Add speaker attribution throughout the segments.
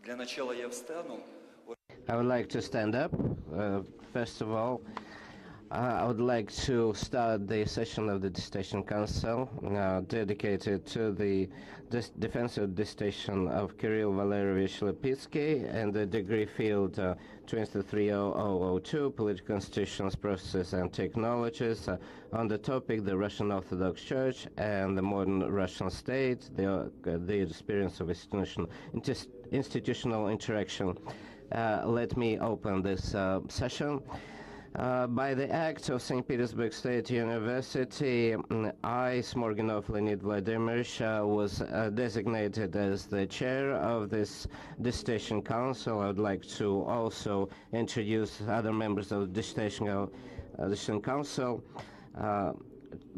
Speaker 1: Для начала я встану.
Speaker 2: I would like to stand up. First of all, I would like to start the session of the Dissertation Council dedicated to the defense of dissertation of Kirill Valerievich Lapitskiy and the degree field 230002, Political Institutions, Processes and Technologies, on the topic the Russian Orthodox Church and the modern Russian state, the experience of institutional interaction. Let me open this session. By the Act of St. Petersburg State University, I, Smorganov Leonid Vladimirovich, was designated as the chair of this Dissertation Council. I would like to also introduce other members of the Dissertation Council.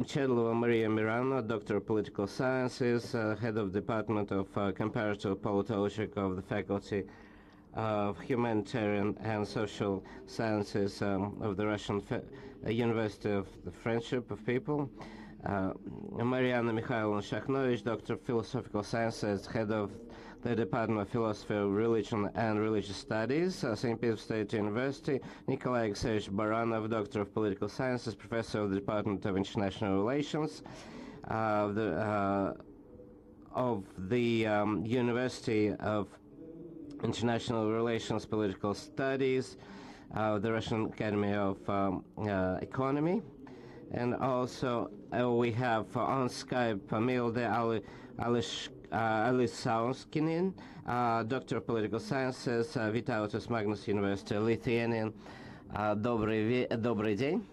Speaker 2: Chedlova Maria Mirano, Doctor of Political Sciences, Head of Department of Comparative Politology of the Faculty of Humanitarian and Social Sciences of the Russian University of the Friendship of People. Mariana Mikhailovna Shakhnovich, Doctor of Philosophical Sciences, Head of the Department of Philosophy of Religion and Religious Studies, St. Petersburg State University. Nikolai Alexeyevich Baranov, Doctor of Political Sciences, Professor of the Department of International Relations of the University of International Relations, Political Studies, the Russian Academy of Economy. And also we have on Skype Milde Alisauskinin, Doctor of Political Sciences, Vytautas Magnus University, Lithuanian. Добрый день.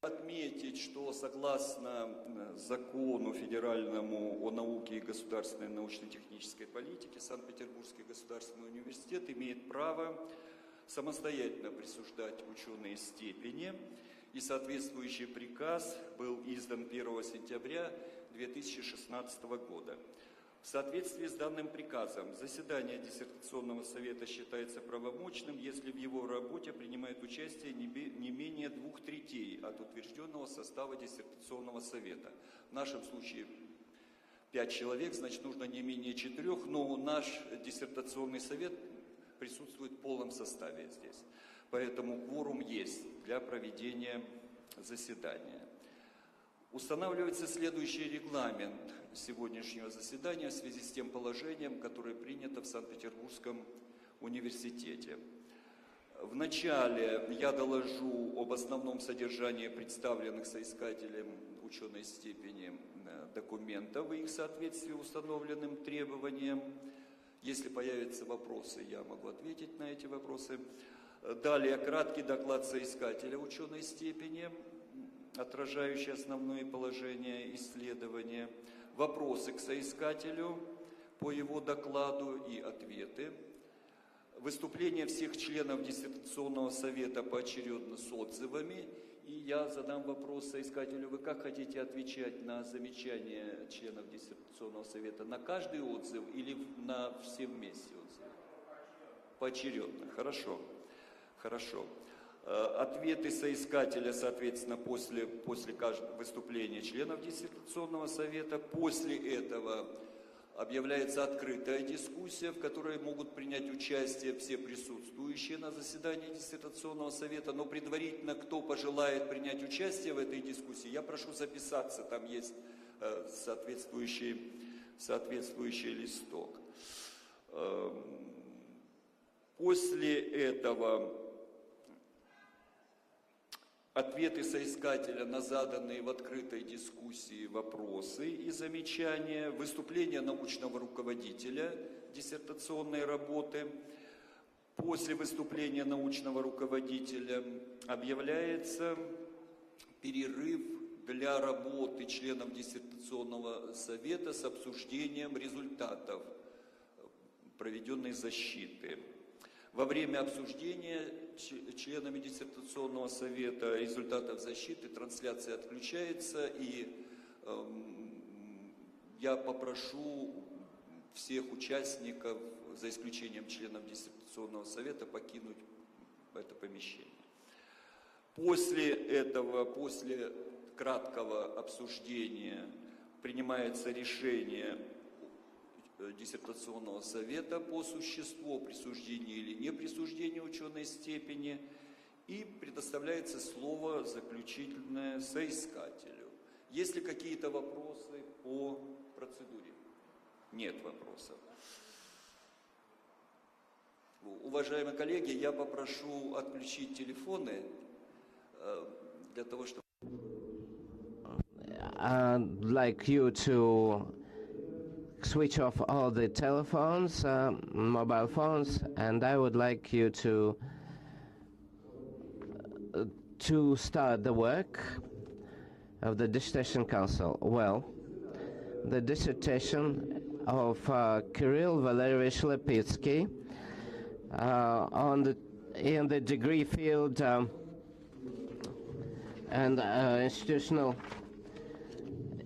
Speaker 1: Отметить, что согласно закону федеральному о науке и государственной научно-технической политике Санкт-Петербургский государственный университет имеет право самостоятельно присуждать ученые степени, и соответствующий приказ был издан 1 сентября 2016 года. В соответствии с данным приказом, заседание диссертационного совета считается правомочным, если в его работе принимает участие не менее 2/3 от утвержденного состава диссертационного совета. В нашем случае 5 человек, значит, нужно не менее 4, но наш диссертационный совет присутствует в полном составе здесь. Поэтому кворум есть для проведения заседания. Устанавливается следующий регламент сегодняшнего заседания в связи с тем положением, которое принято в Санкт-Петербургском университете. Вначале я доложу об основном содержании представленных соискателем ученой степени документов и их соответствии установленным требованиям. Если появятся вопросы, я могу ответить на эти вопросы. Далее краткий доклад соискателя ученой степени, отражающий основные положения исследования, вопросы к соискателю по его докладу и ответы, выступления всех членов диссертационного совета поочередно с отзывами, и я задам вопрос соискателю: вы как хотите отвечать на замечания членов диссертационного совета, на каждый отзыв или на все вместе отзывы? Поочередно, хорошо. Хорошо. Ответы соискателя, соответственно, после каждого выступления членов диссертационного совета. После этого объявляется открытая дискуссия, в которой могут принять участие все присутствующие на заседании диссертационного совета. Но предварительно, кто пожелает принять участие в этой дискуссии, я прошу записаться. Там есть соответствующий листок. После этого ответы соискателя на заданные в открытой дискуссии вопросы и замечания, выступление научного руководителя диссертационной работы. После выступления научного руководителя объявляется перерыв для работы членов диссертационного совета с обсуждением результатов проведенной защиты. Во время обсуждения членами диссертационного совета результатов защиты трансляция отключается, и я попрошу всех участников, за исключением членов диссертационного совета, покинуть это помещение. После этого, после краткого обсуждения, принимается решение диссертационного совета по существу, присуждению или неприсуждению ученой степени, и предоставляется слово заключительное соискателю. Есть ли какие-то вопросы по процедуре? Нет вопросов. Уважаемые коллеги, я попрошу отключить телефоны для того, чтобы...
Speaker 2: I'd like you to switch off all the telephones, mobile phones, and I would like you to start the work of the Dissertation Council. Well, the dissertation of Kirill Valerievich Lapitskiy in the degree field and institutional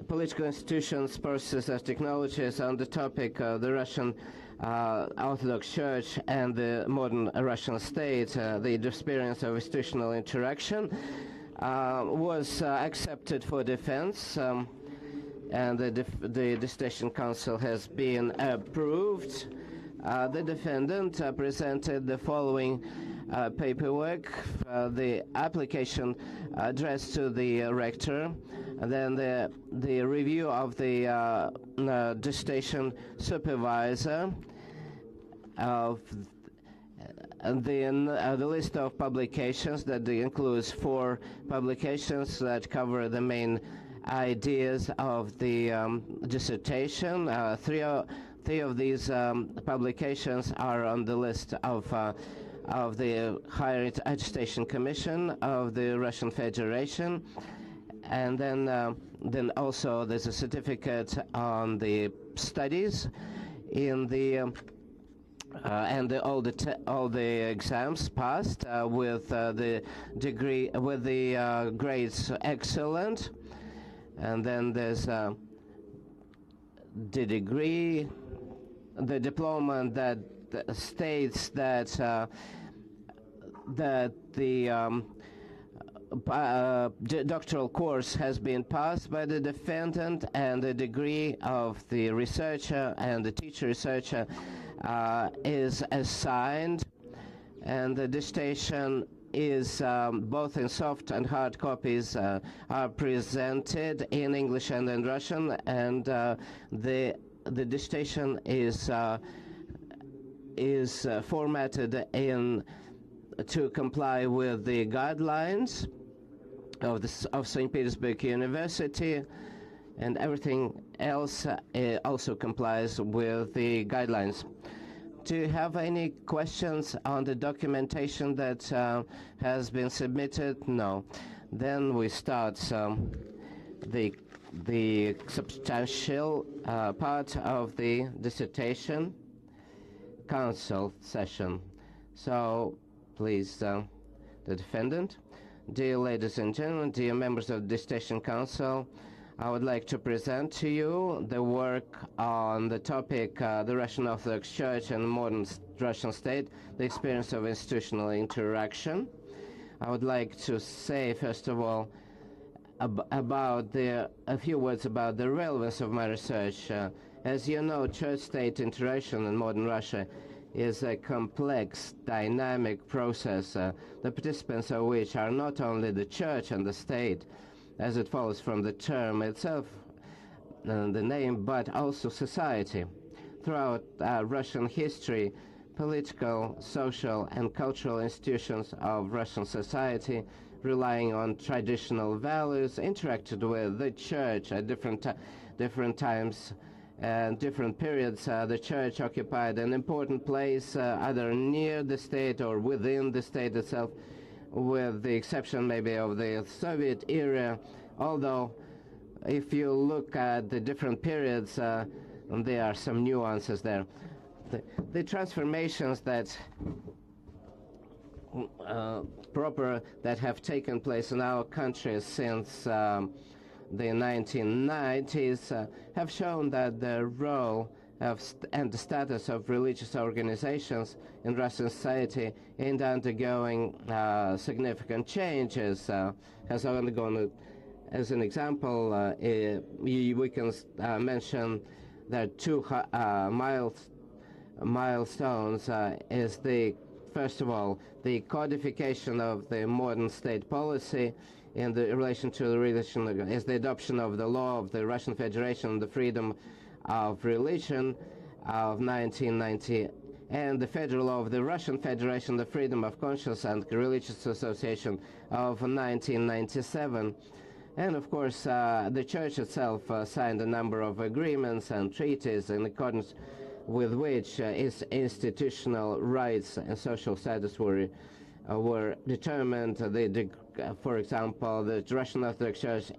Speaker 2: political institutions, processes, and technologies on the topic of the Russian Orthodox Church and the modern Russian state, the experience of institutional interaction, was accepted for defense, and the Dissertation Council has been approved. The defendant presented the following paperwork, the application addressed to the rector, and then the review of the dissertation supervisor, of the list of publications that includes 4 publications that cover the main ideas of the dissertation. Three of these publications are on the list of the Higher Education Commission of the Russian Federation, and then also there's a certificate on the studies in the and all the exams passed with the degree with the grades excellent, and then there's the degree, the diploma that states that that the doctoral course has been passed by the defendant, and the degree of the researcher and the teacher researcher is assigned, and the dissertation is both in soft and hard copies are presented in English and in Russian, and the dissertation is formatted in to comply with the guidelines of St. Petersburg University, and everything else also complies with the guidelines. Do you have any questions on the documentation that has been submitted? No. Then we start the substantial part of the dissertation council session. So, please, the defendant. Dear ladies and gentlemen, dear members of the Dissertation Council, I would like to present to you the work on the topic the Russian Orthodox Church and modern Russian state, the experience of institutional interaction. I would like to say, first of all, about a few words about the relevance of my research. As you know, church-state interaction in modern Russia is a complex, dynamic process, the participants of which are not only the church and the state, as it follows from the term itself, the name, but also society. Throughout Russian history, political, social, and cultural institutions of Russian society, relying on traditional values, interacted with the church at different times and different periods. The church occupied an important place either near the state or within the state itself, with the exception maybe of the Soviet era, although if you look at the different periods, there are some nuances there. The transformations that that have taken place in our country since the 1990s have shown that the role and the status of religious organizations in Russian society in undergoing significant changes. Has undergone, as an example, we can mention there are two milestones. Is the first of all the codification of the modern state policy in the relation to the religion, is the adoption of the law of the Russian Federation on the freedom of religion of 1990, and the federal law of the Russian Federation, the freedom of conscience and religious association of 1997. And of course, the Church itself signed a number of agreements and treaties in accordance with which its institutional rights and social status were determined. For example, the Russian Orthodox Church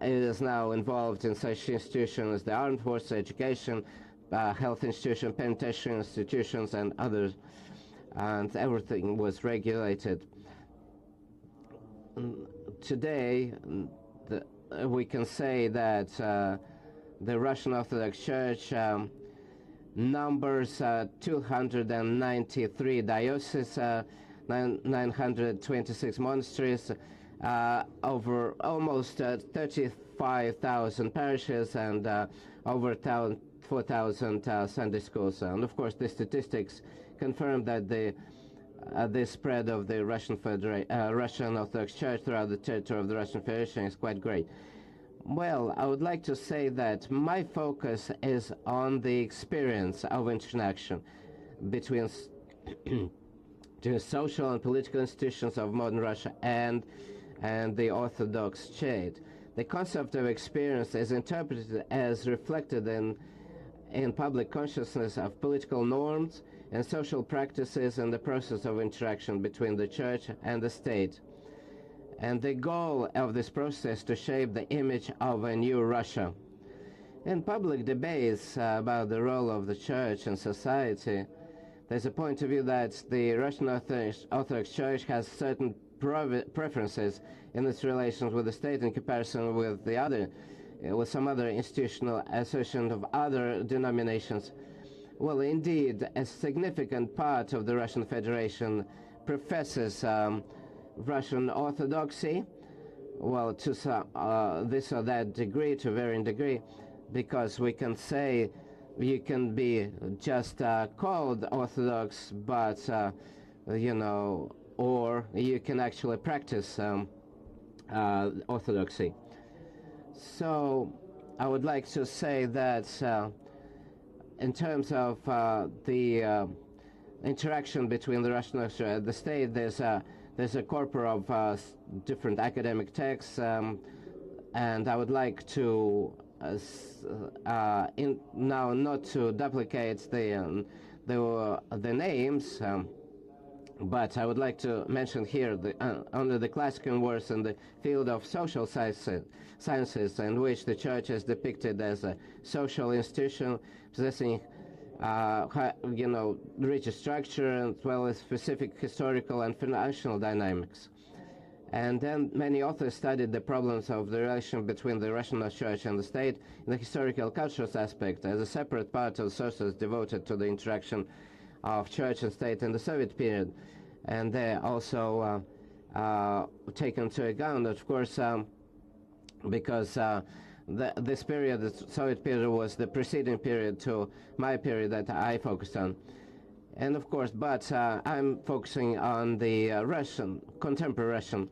Speaker 2: is now involved in such institutions as the armed forces, education, health institutions, penitentiary institutions, and others, and everything was regulated. Today, we can say that the Russian Orthodox Church numbers 293 dioceses, 926 monasteries, over almost 35,000 parishes, and over 4,000 Sunday schools. And of course, the statistics confirm that the spread of the Russian Orthodox Church throughout the territory of the Russian Federation is quite great. Well, I would like to say that my focus is on the experience of interaction between social and political institutions of modern Russia and the Orthodox Church. The concept of experience is interpreted as reflected in public consciousness of political norms and social practices and the process of interaction between the Church and the state. And the goal of this process to shape the image of a new Russia. In public debates about the role of the Church in society, there's a point of view that the Russian Orthodox Church has certain preferences in its relations with the state in comparison with with some other institutional association of other denominations. Well, indeed, a significant part of the Russian Federation professes Russian Orthodoxy, well, to this or that degree, to varying degree, because we can say you can be just called Orthodox, but, or you can actually practice Orthodoxy. So I would like to say that in terms of the interaction between the Russian and the state, there's a corpus of different academic texts, and I would like to now not to duplicate the names, but I would like to mention here under the classical works in the field of social sciences, in which the Church is depicted as a social institution possessing rich structure as well as specific historical and financial dynamics. And then many authors studied the problems of the relation between the Russian Church and the state in the historical cultural aspect as a separate part of sources devoted to the interaction of Church and state in the Soviet period. And they're also taken into account, of course, because this period, the Soviet period, was the preceding period to my period that I focused on. And of course, but I'm focusing on the contemporary Russian.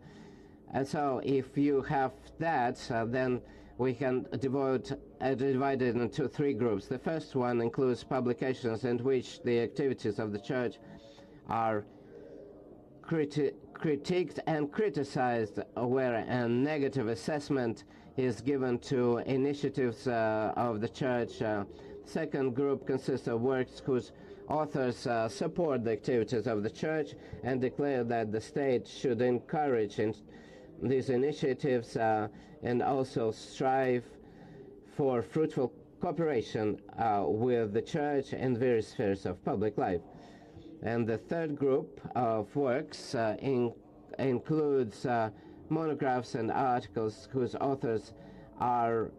Speaker 2: And so if you have that, then we can divide it into three groups. The first one includes publications in which the activities of the Church are critiqued and criticized, where a negative assessment is given to initiatives of the Church. Second group consists of works whose authors support the activities of the Church and declare that the state should encourage these initiatives and also strive for fruitful cooperation with the Church in various spheres of public life. And the third group of works includes monographs and articles whose authors are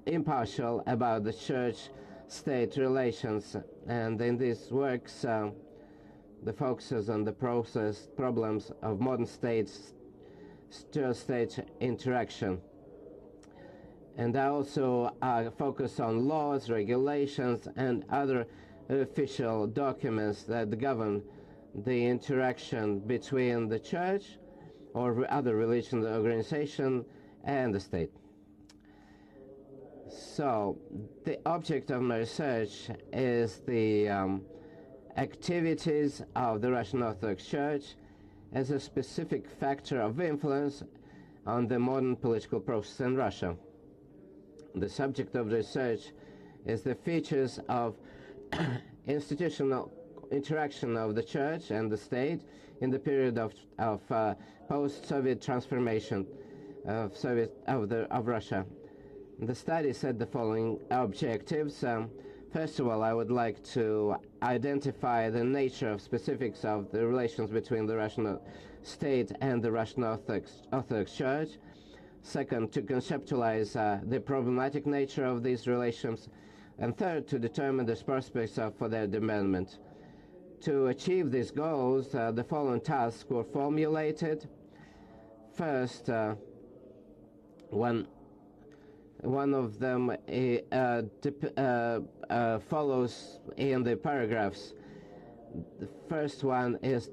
Speaker 2: impartial about the Church-state relations. And in these works, the focus is on the problems of modern state interaction. And I also focus on laws, regulations, and other official documents that govern the interaction between the church or other religious organization and the state. So the object of my research is the activities of the Russian Orthodox Church as a specific factor of influence on the modern political process in Russia. The subject of the research is the features of institutional interaction of the church and the state in the period of post-Soviet transformation of Russia. The study set the following objectives. First of all, I would like to identify the nature of specifics of the relations between the Russian state and the Russian Orthodox Church. Second, to conceptualize the problematic nature of these relations. And third, to determine the prospects for their development. To achieve these goals, the following tasks were formulated. First, one of them follows in the paragraphs. The first one is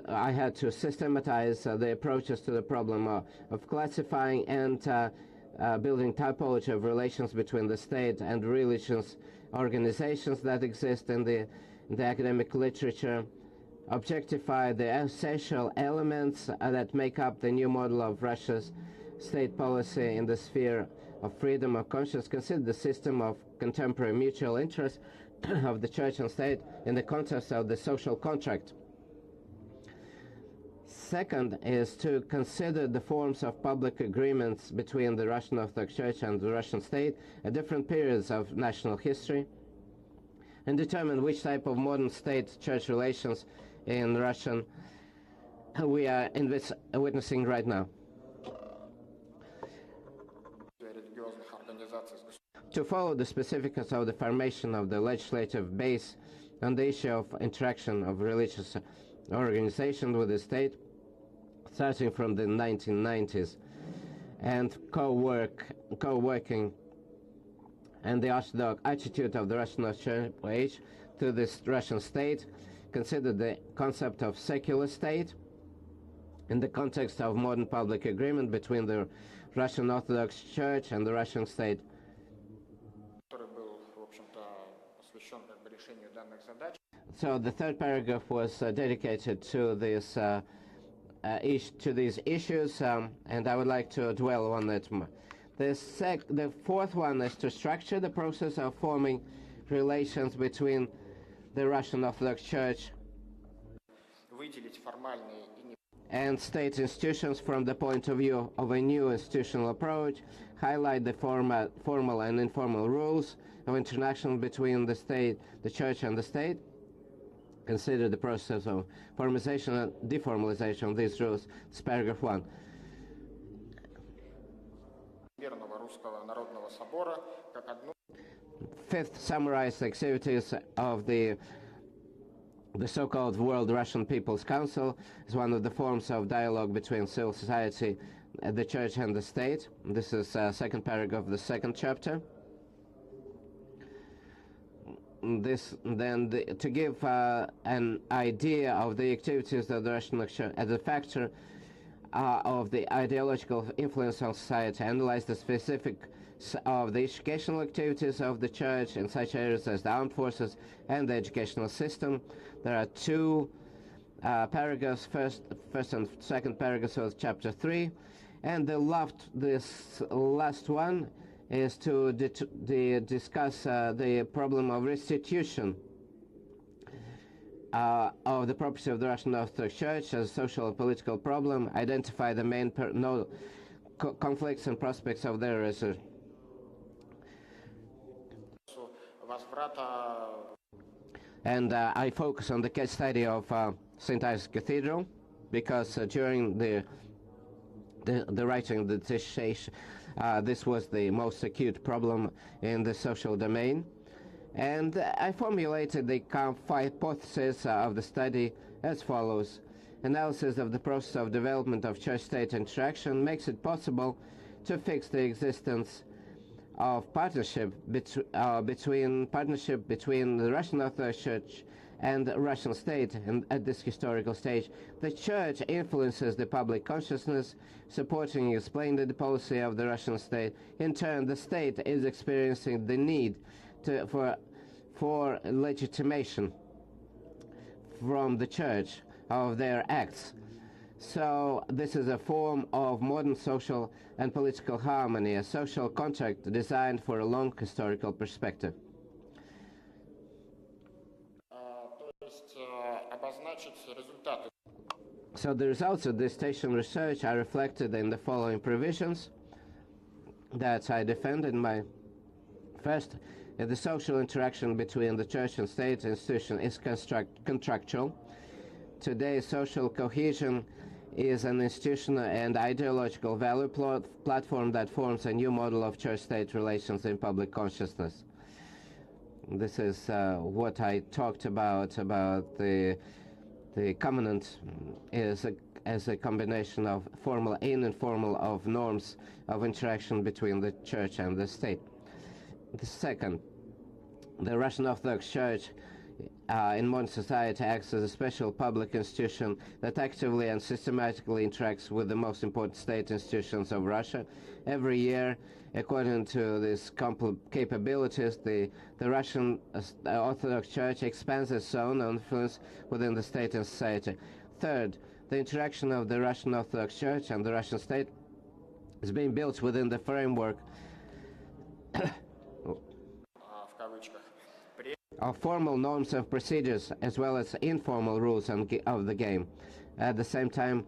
Speaker 2: I had to systematize the approaches to the problem of classifying and building typology of relations between the state and religious organizations that exist in the academic literature, objectify the essential elements that make up the new model of Russia's state policy in the sphere of freedom of conscience, consider the system of contemporary mutual interest of the church and state in the context of the social contract. Second is to consider the forms of public agreements between the Russian Orthodox Church and the Russian state at different periods of national history, and determine which type of modern state-church relations in Russian we are witnessing right now. To follow the specifics of the formation of the legislative base on the issue of interaction of religious organizations with the state, starting from the 1990s, and co-working and the orthodox attitude of the Russian Church to this Russian state, consider the concept of secular state in the context of modern public agreement between the Russian Orthodox Church and the Russian state. So the third paragraph was dedicated to this to these issues, and I would like to dwell on it more. The fourth one is to structure the process of forming relations between the Russian Orthodox Church and state institutions from the point of view of a new institutional approach, highlight the formal and informal rules of interaction between the state, the church and the state, consider the process of formalization and deformalization of these rules. It's paragraph 1. Fifth, summarize the activities of the so-called World Russian People's Council as one of the forms of dialogue between civil society, the church and the state. This is second paragraph of the second chapter. To give an idea of the activities of the Russian church as a factor of the ideological influence on society, analyze the specifics of the educational activities of the church in such areas as the armed forces and the educational system. There are two paragraphs, first and second paragraphs of chapter 3, and this last one is to discuss the problem of restitution of the property of the Russian Orthodox Church as a social and political problem, identify the main conflicts and prospects of their resolution. And I focus on the case study of St. Isaac's Cathedral, because during the writing of the dissertation, this was the most acute problem in the social domain. And I formulated the hypothesis of the study as follows. Analysis of the process of development of church-state interaction makes it possible to fix the existence of partnership between the Russian Orthodox Church and the Russian state. And at this historical stage, the Church influences the public consciousness, supporting and explaining the policy of the Russian state. In turn, the state is experiencing the need for legitimation from the Church of their acts. So this is a form of modern social and political harmony, a social contract designed for a long historical perspective. So the results of this station research are reflected in the following provisions that I defend in my first. The social interaction between the church and state institution is contractual. Today, social cohesion is an institutional and ideological value platform that forms a new model of church-state relations in public consciousness. This is what I talked about the covenant is as a combination of formal and informal of norms of interaction between the church and the state. The second, the Russian Orthodox Church in modern society acts as a special public institution that actively and systematically interacts with the most important state institutions of Russia. Every year, according to these capabilities, the Russian Orthodox Church expands its own influence within the state and society. Third, the interaction of the Russian Orthodox Church and the Russian state is being built within the framework of formal norms and procedures, as well as informal rules of the game. At the same time,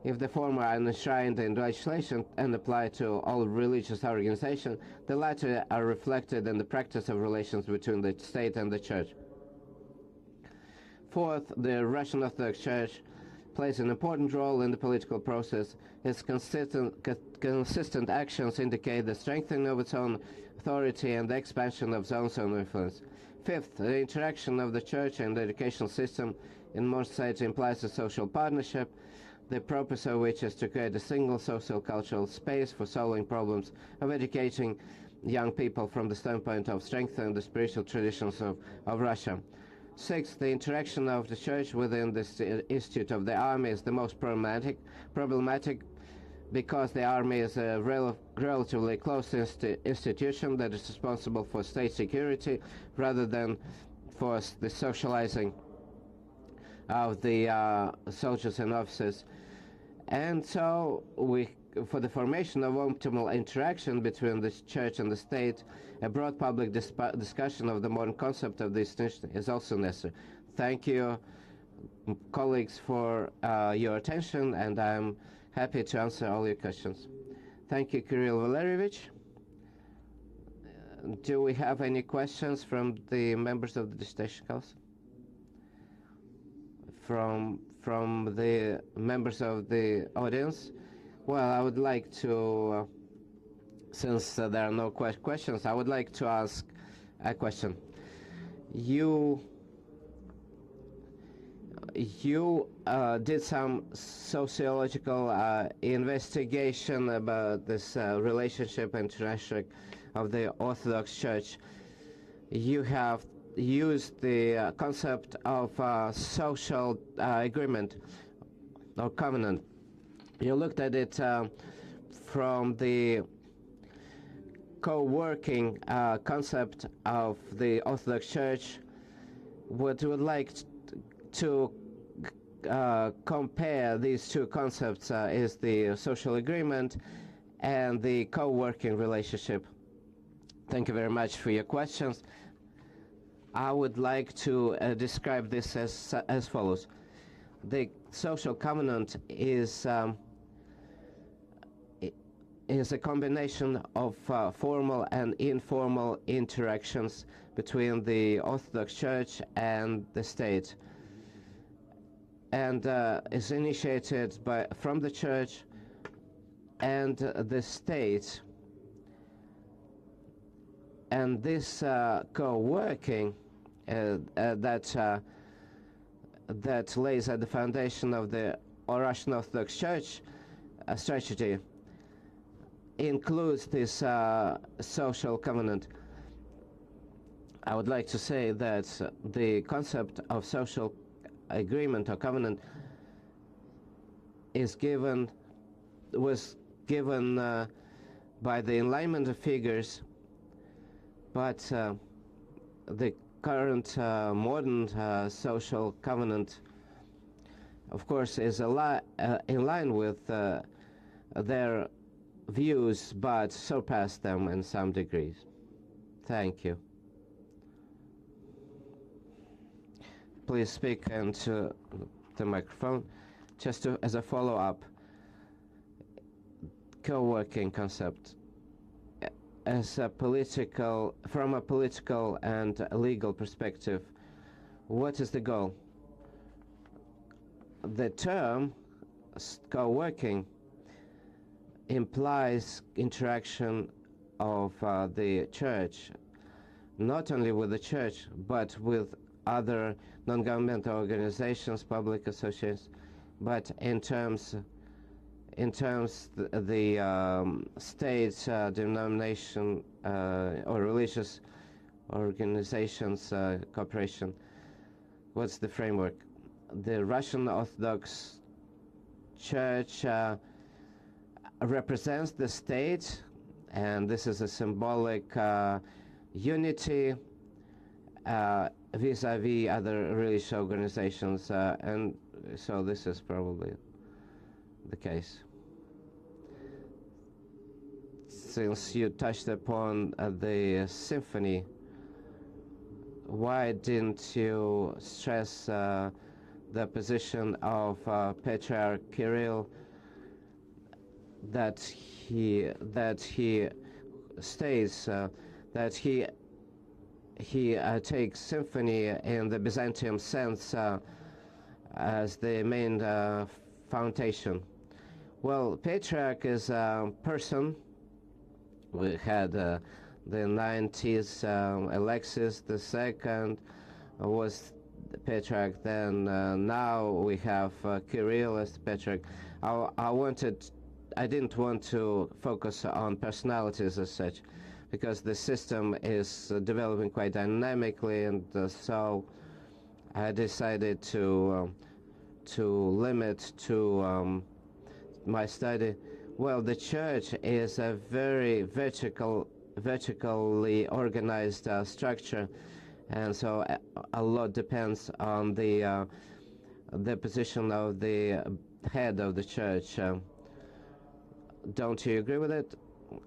Speaker 2: if the former are enshrined in legislation and apply to all religious organizations, the latter are reflected in the practice of relations between the state and the church. Fourth, the Russian Orthodox Church plays an important role in the political process. Its consistent actions indicate the strengthening of its own authority and the expansion of its own influence. Fifth, the interaction of the church and the educational system in most states implies a social partnership, the purpose of which is to create a single social cultural space for solving problems of educating young people from the standpoint of strengthening the spiritual traditions of Russia. Sixth, the interaction of the church within the Institute of the Army is the most problematic because the army is a relatively close institution that is responsible for state security rather than for the socializing of the soldiers and officers. And so for the formation of optimal interaction between the church and the state, a broad public discussion of the modern concept of this institution is also necessary. Thank you, colleagues, for your attention, and I'm happy to answer all your questions. Thank you, Kirill Valerievich. Do we have any questions from the members of the Dissertation Council? From the members of the audience? Well, I would like to, since there are no questions, I would like to ask a question. You did some sociological investigation about this relationship and interaction of the Orthodox Church. You have used the concept of social agreement or covenant. You looked at it from the co-working concept of the Orthodox Church. What you would like to compare these two concepts is the social agreement and the co-working relationship. Thank you very much for your questions. I would like to describe this as follows. The social covenant is a combination of formal and informal interactions between the Orthodox Church and the state, and is initiated from the Church and the state. And this co-working that lays at the foundation of the Russian Orthodox Church strategy includes this social covenant. I would like to say that the concept of social agreement or covenant was given by the enlightenment of figures, but the current modern social covenant, of course, is in line with their views, but surpass them in some degrees. Thank you. Please speak into the microphone. Just as a follow-up, co-working concept as a from a political and a legal perspective, what is the goal? The term co-working implies interaction of the church, not only with the church, but with other non-governmental organizations, public associations, but in terms the state, denomination, or religious organizations, cooperation. What's the framework? The Russian Orthodox Church represents the state, and this is a symbolic unity vis-a-vis other religious organizations, and so this is probably the case. Since you touched upon the symphony, why didn't you stress the position of Patriarch Kirill, that he states that he takes symphony in the Byzantium sense as the main foundation? Well, Patriarch is a person. We had the 90s, Alexis II was the Patriarch then. Now we have Kirill as the Patriarch. I didn't want to focus on personalities as such, because the system is developing quite dynamically, and so I decided to limit to my study. Well, the church is a very vertically organized structure, and so a lot depends on the position of the head of the church. Don't you agree with it?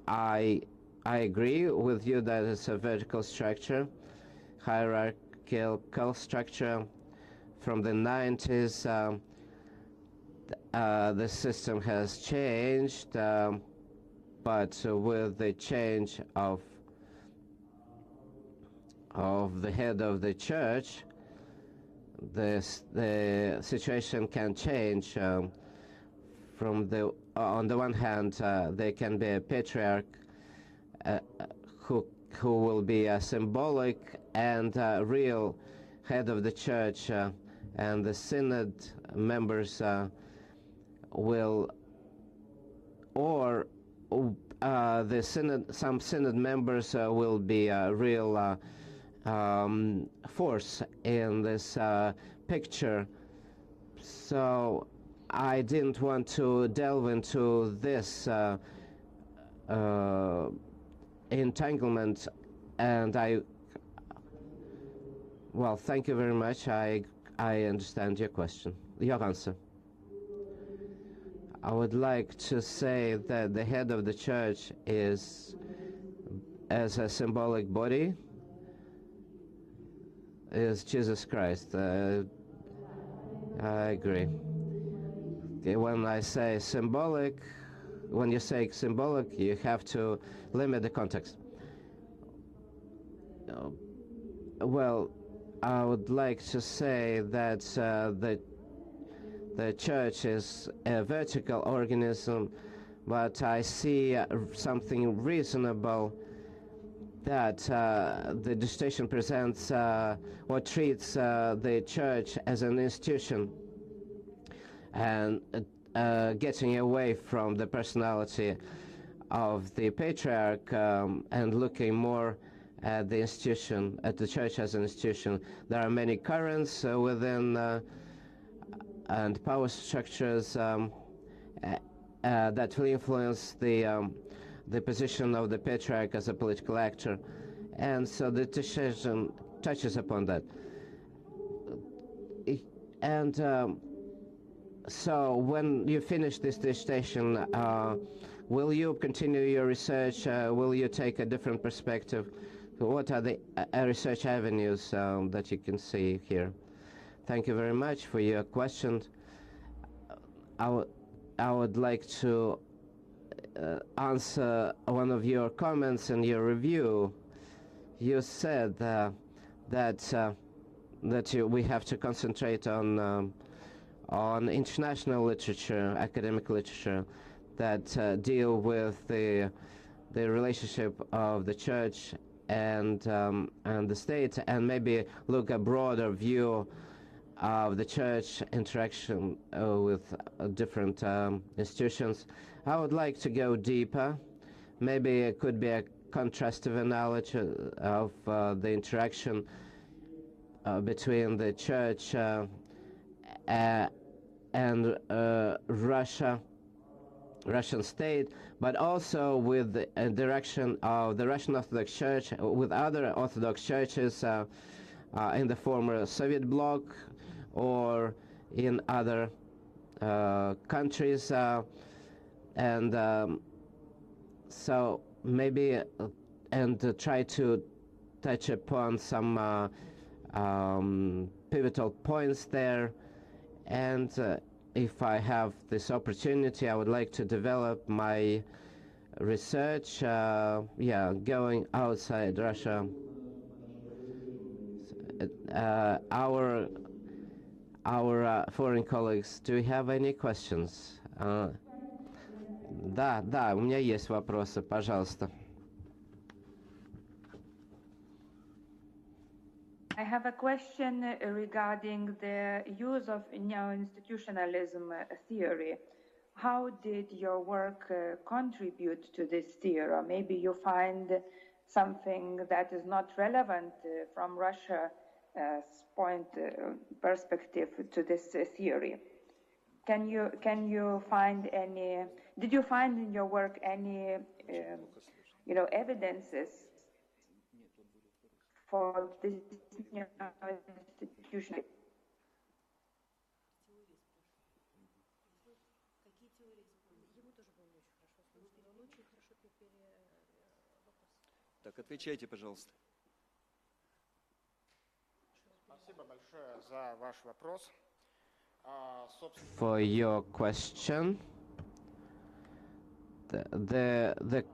Speaker 2: I agree with you that it's a vertical structure, hierarchical structure. From the 90s, the system has changed, but with the change of the head of the church, the situation can change. On the one hand, there can be a patriarch who will be a symbolic and real head of the church, and the synod members will, or some synod members will be a real force in this picture. So I didn't want to delve into this entanglement, and well, thank you very much. I understand your question, your answer. I would like to say that the head of the church is, as a symbolic body, is Jesus Christ. I agree. When I say symbolic, when you say symbolic, you have to limit the context. Well, I would like to say that the church is a vertical organism, but I see something reasonable that the dissertation presents or treats the church as an institution, and getting away from the personality. of the patriarch and looking more at the institution, at the church as an institution. There are many currents within and power structures that will influence the position of the patriarch as a political actor, and so the decision touches upon that. And so when you finish this dissertation, will you continue your research? Will you take a different perspective? What are the research avenues that you can see here? Thank you very much for your question. I would like to answer one of your comments in your review. You said that we have to concentrate on international literature, academic literature, that deal with the relationship of the church and the state, and maybe look a broader view of the church interaction with different institutions. I would like to go deeper. Maybe it could be a contrastive analogy of the interaction between the church and Russian state, but also with the direction of the Russian Orthodox Church with other Orthodox churches in the former Soviet bloc or in other countries, and so maybe and try to touch upon some pivotal points there. And if I have this opportunity, I would like to develop my research, going outside Russia. Our foreign colleagues, do you have any questions? Да, у меня есть вопросы, пожалуйста.
Speaker 3: I have a question regarding the use of neo-institutionalism theory. How did your work contribute to this theory? Or maybe you find something that is not relevant from Russia's perspective to this theory. Can you find any? Did you find in your work any evidences for this institution?
Speaker 1: Так, отвечайте, пожалуйста.
Speaker 4: Спасибо большое за ваш вопрос.
Speaker 2: For your question,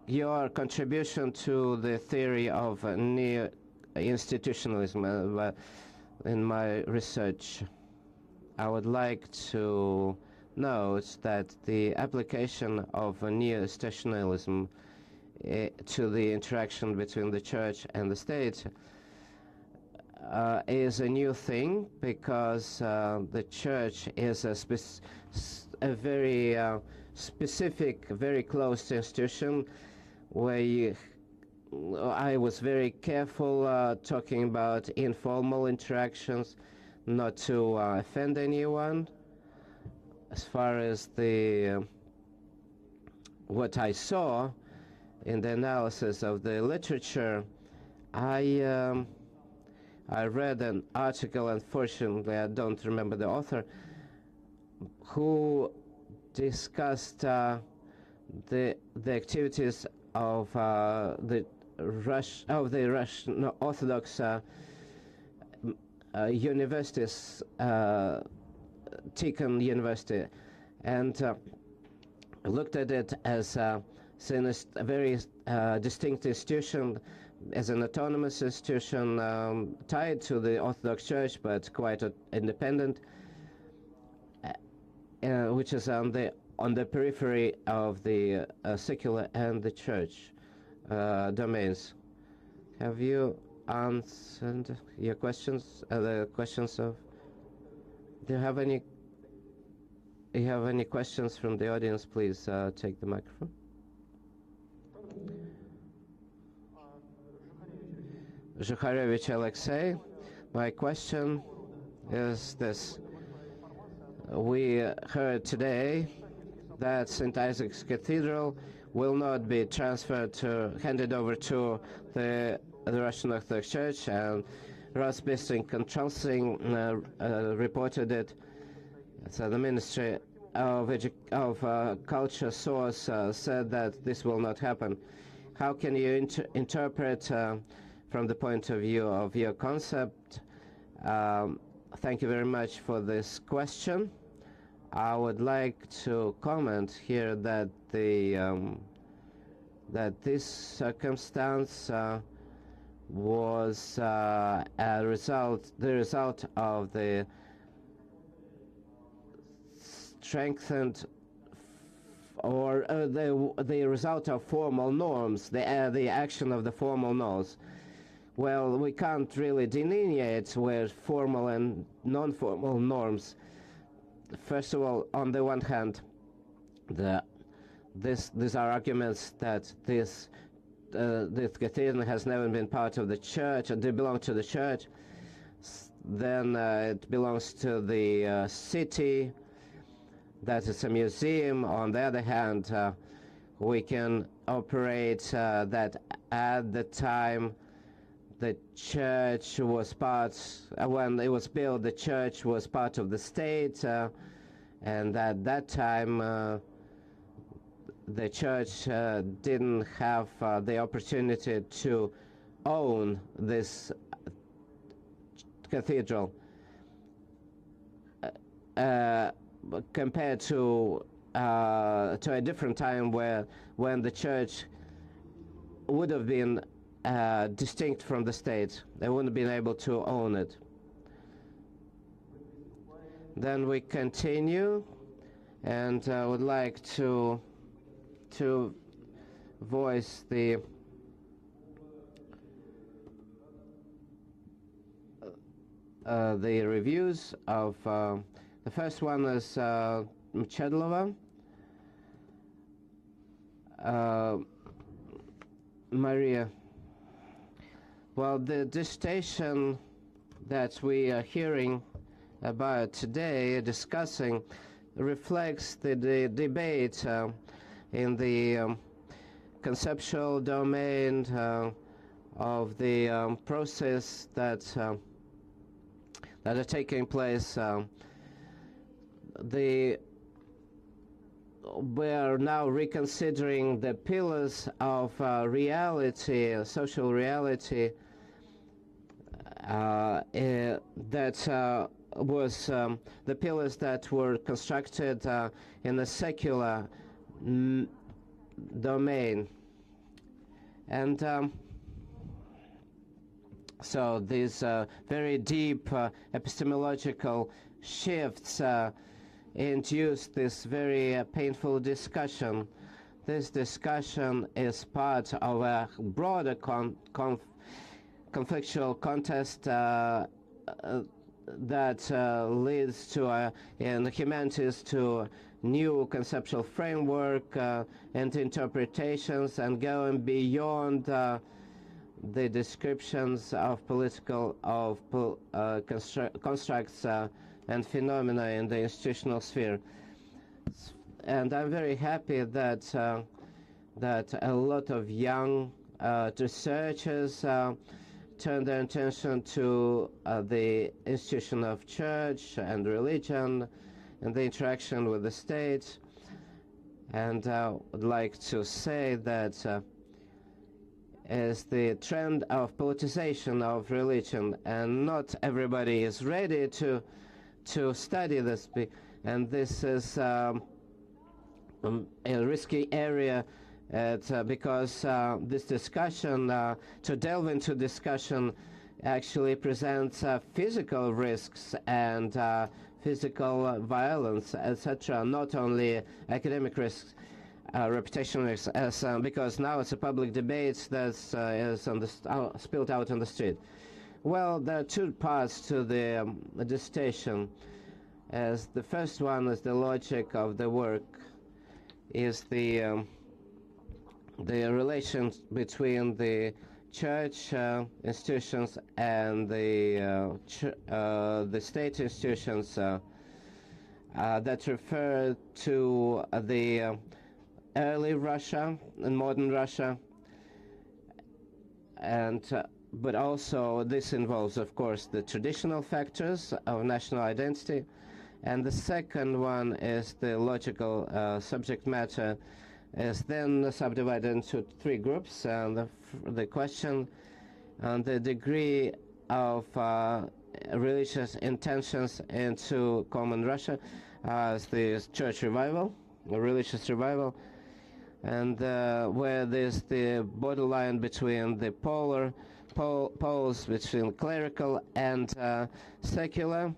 Speaker 2: your contribution to the theory of neo-institutionalism in my research, I would like to note that the application of neo-institutionalism to the interaction between the church and the state is a new thing, because the church is a very specific, very close institution where I was very careful talking about informal interactions, not to offend anyone. As far as what I saw in the analysis of the literature, I read an article, unfortunately I don't remember the author, who discussed the activities of the Russian Orthodox universities, Tikhon University, and looked at it as a very distinct institution, as an autonomous institution tied to the Orthodox Church, but quite independent, which is on the periphery of the secular and the church domains. Have you answered your questions? The questions of? Do you have any? You have any questions from the audience? Please take the microphone. Zhukarevich Alexei. My question is this. We heard today that St. Isaac's Cathedral will not be handed over to the Russian Orthodox Church, and Ross Bisting Contralsing reported it. So the Ministry of Culture source said that this will not happen. How can you interpret from the point of view of your concept? Thank you very much for this question. I would like to comment here that that this circumstance was the result of the strengthened or the result of formal norms, the action of the formal norms. Well, we can't really delineate where formal and non-formal norms. First of all, on the one hand, these are arguments that this cathedral has never been part of the church, and they belong to the church. Then it belongs to the city. That is a museum. On the other hand, we can operate that at the time the church was when it was built, the church was part of the state, and at that time the church didn't have the opportunity to own this cathedral. Compared to a different time when the church would have been distinct from the state, they wouldn't have been able to own it. Then we continue, and I would like to voice the reviews of the first one is Chedlova. Maria. Well, the dissertation that we are hearing about today, discussing, reflects the debate in the conceptual domain of the process that are taking place. We are now reconsidering the pillars of reality, social reality, that was the pillars that were constructed in the secular domain. And so these very deep epistemological shifts induced this very painful discussion. This discussion is part of a broader conflictual contest that leads to, in humanities, to new conceptual framework and interpretations, and going beyond the descriptions of political constructs and phenomena in the institutional sphere. And I'm very happy that a lot of young researchers turn their attention to the institution of church and religion and the interaction with the state. And I would like to say that is the trend of politicization of religion, and not everybody is ready to study this, and this is a risky area because this discussion, to delve into discussion, actually presents physical risks and physical violence, etc., not only academic risks, reputation risks, because now it's a public debate that's is spilled out on the street. Well, there are two parts to the dissertation. As the first one is the logic of the work, is the relations between the church institutions and the state institutions that refer to the early Russia and modern Russia, and but also this involves, of course, the traditional factors of national identity, and the second one is the logical subject matter is then subdivided into three groups, and the question on the degree of religious intentions into common Russia as the church revival, the religious revival, and where there's the borderline between the poles between clerical and secular,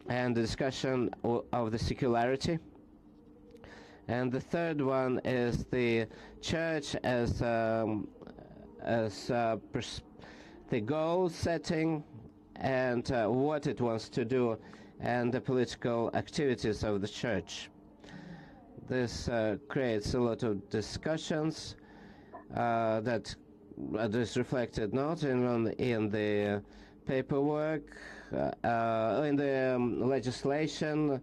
Speaker 2: and the discussion of the secularity. And the third one is the church as the goal setting and what it wants to do, and the political activities of the church. This creates a lot of discussions that is reflected not in the paperwork, in the legislation,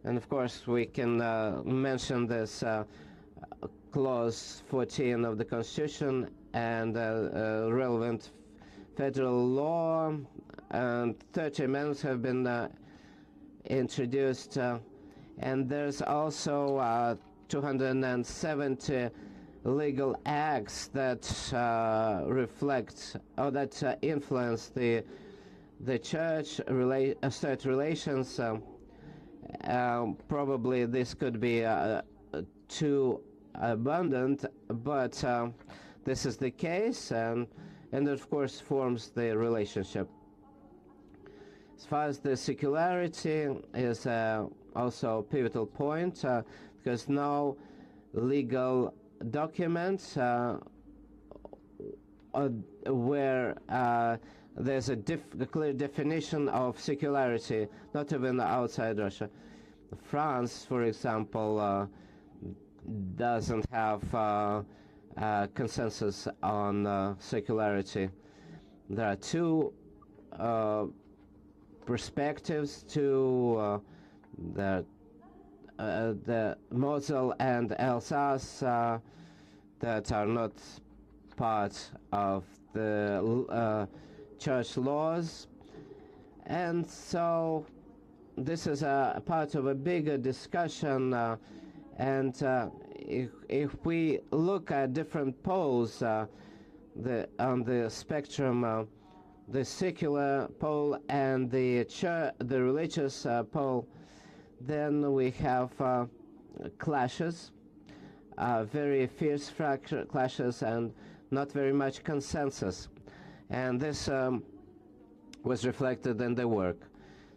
Speaker 2: and of course we can mention this clause 14 of the Constitution and relevant federal law, and 30 amendments have been introduced, and there's also 270 legal acts that reflect or that influence the church state relations. Probably this could be too abundant, but this is the case, and of course forms the relationship. As far as the secularity is also a pivotal point, because no legal documents where there's a clear definition of secularity, not even outside Russia. France, for example, doesn't have consensus on secularity. There are two perspectives to the Moselle and Alsace that are not part of the church laws, and so this is a part of a bigger discussion, and if we look at different poles on the spectrum, the secular pole and the religious pole, then we have clashes, very fierce clashes, and not very much consensus. And this was reflected in the work.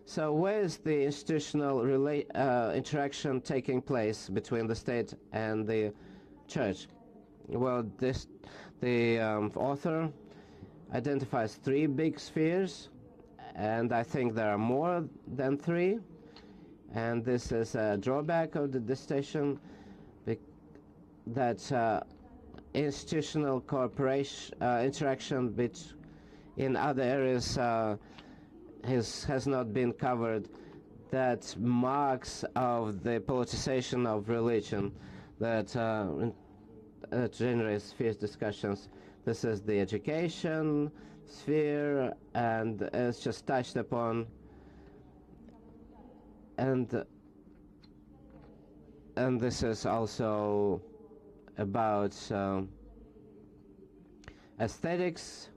Speaker 2: So where is the institutional interaction taking place between the state and the church? Well, the author identifies three big spheres, and I think there are more than three. And this is a drawback of the dissertation, that institutional cooperation, interaction in other areas has not been covered. That marks of the politicization of religion that generates fierce discussions. This is the education sphere, and it's just touched upon. And this is also about aesthetics,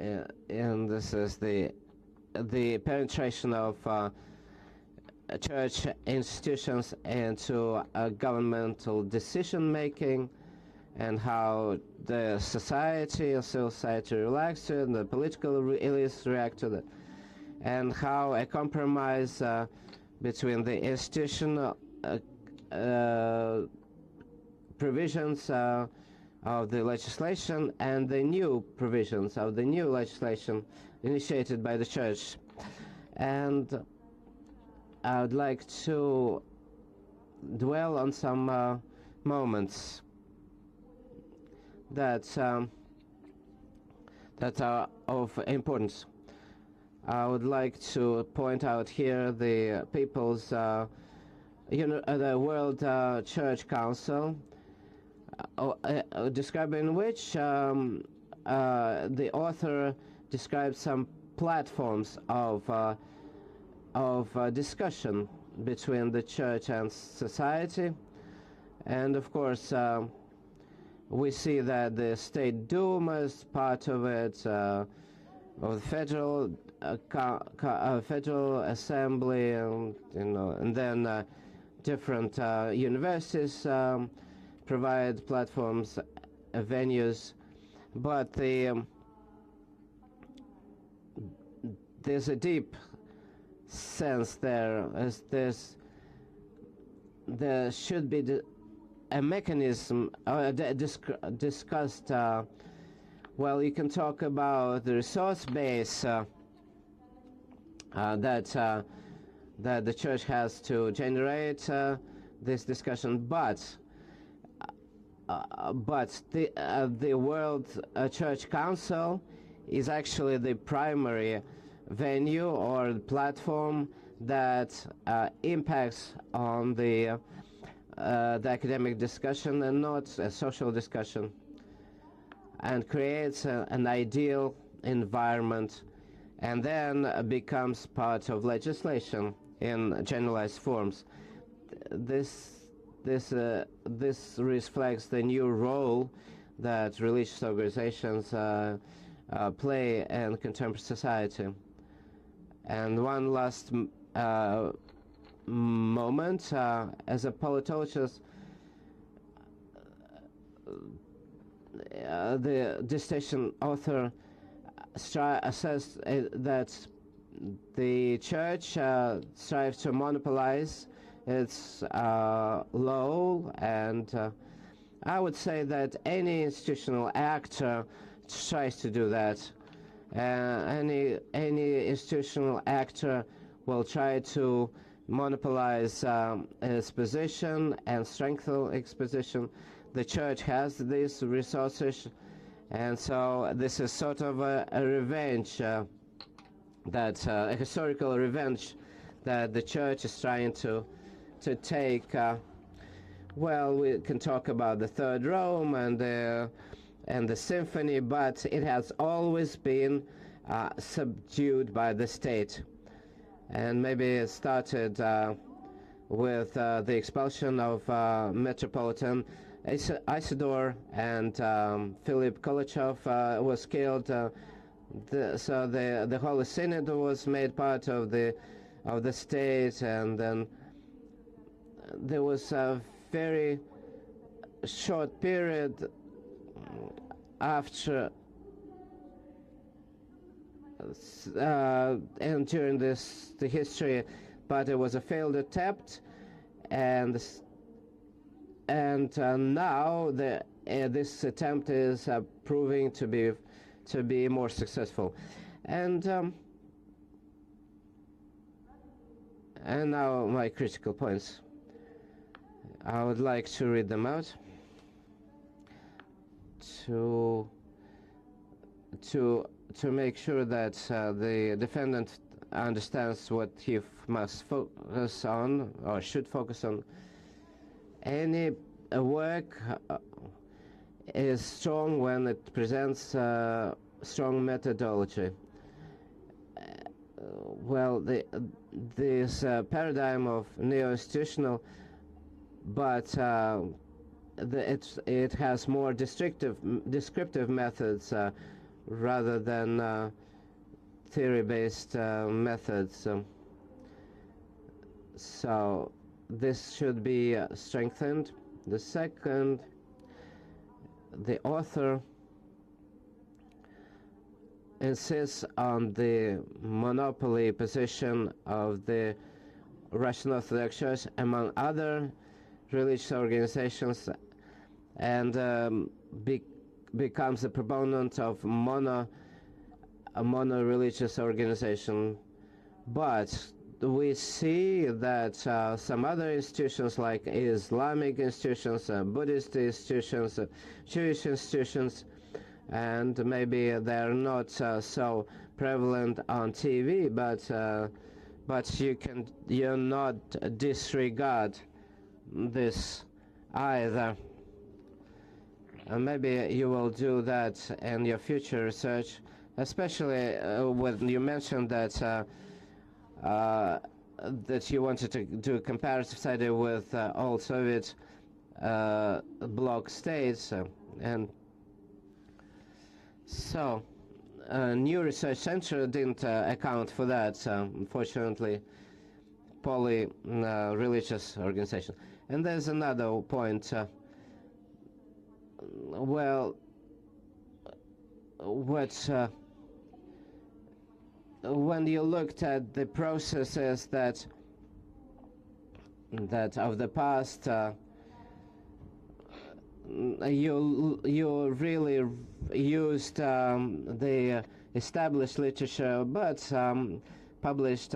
Speaker 2: and this is the penetration of church institutions into governmental decision making, and how the civil society reacts to it, and the political elites react to it, and how a compromise between the institutional provisions of the legislation and the new provisions of the new legislation initiated by the church. And I would like to dwell on some moments that that are of importance. I would like to point out here the the World Church Council, describing which the author describes some platforms of discussion between the church and society, and of course we see that the State Duma is part of it, of the Federal Assembly, and then different universities provide platforms, venues, but there's a deep sense there, as there should be a mechanism discussed. Well, you can talk about the resource base that the church has to generate this discussion, but the World Church Council is actually the primary venue or platform that impacts on the academic discussion and not a social discussion, and creates an ideal environment, and then becomes part of legislation in generalized forms. This reflects the new role that religious organizations play in contemporary society. And one last moment, as a politologist, the dissertation author says that the church strives to monopolize its role, and I would say that any institutional actor tries to do that. Any institutional actor will try to monopolize its position and strengthen its position. The church has these resources, and so this is sort of a revenge, a historical revenge that the church is trying to take. Well, we can talk about the Third Rome and the symphony, but it has always been subdued by the state. And maybe it started with the expulsion of Metropolitan Isidore, and Philip Kolachov was killed. So the Holy Synod was made part of the state, and then there was a very short period after and during the history, but it was a failed attempt, and now this attempt is proving to be more successful, and now my critical points. I would like to read them out to make sure that the defendant understands what he must focus on, or should focus on. Any work is strong when it presents strong methodology. Well, this paradigm of neo-institutional, but it has more descriptive methods rather than theory-based methods. So this should be strengthened. The second, the author insists on the monopoly position of the Russian Orthodox Church among other religious organizations, and becomes a proponent of a mono-religious organization. But we see that some other institutions, like Islamic institutions, Buddhist institutions, Jewish institutions, and maybe they're not so prevalent on TV, but you're not disregard this either. And maybe you will do that in your future research, especially when you mentioned that that you wanted to do a comparative study with old Soviet bloc states, and so new research center didn't account for that, unfortunately. Religious organization. And there's another point. Well, when you looked at the processes that of the past, you really used the established literature, but published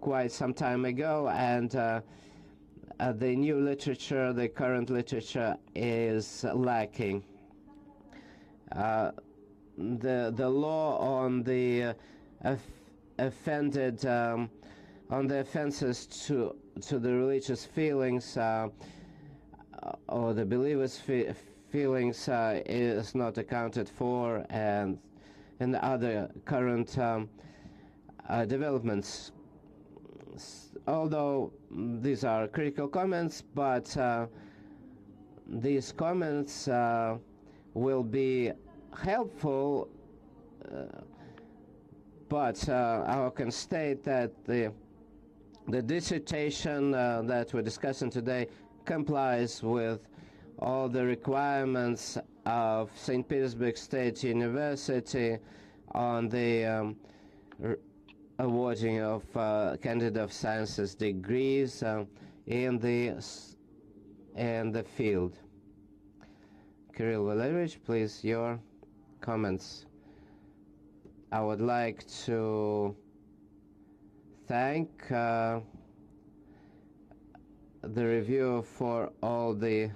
Speaker 2: quite some time ago, and the new literature, the current literature, is lacking. The law on the offended, on the offenses to the religious feelings or the believers' feelings is not accounted for, and in the other current developments. Although these are critical comments, but these comments will be helpful, but I can state that the dissertation that we're discussing today complies with all the requirements of St. Petersburg State University on the awarding of candidate of sciences degrees in the field. Kirill Valerievich, please, your comments. I would like to thank the reviewer for all the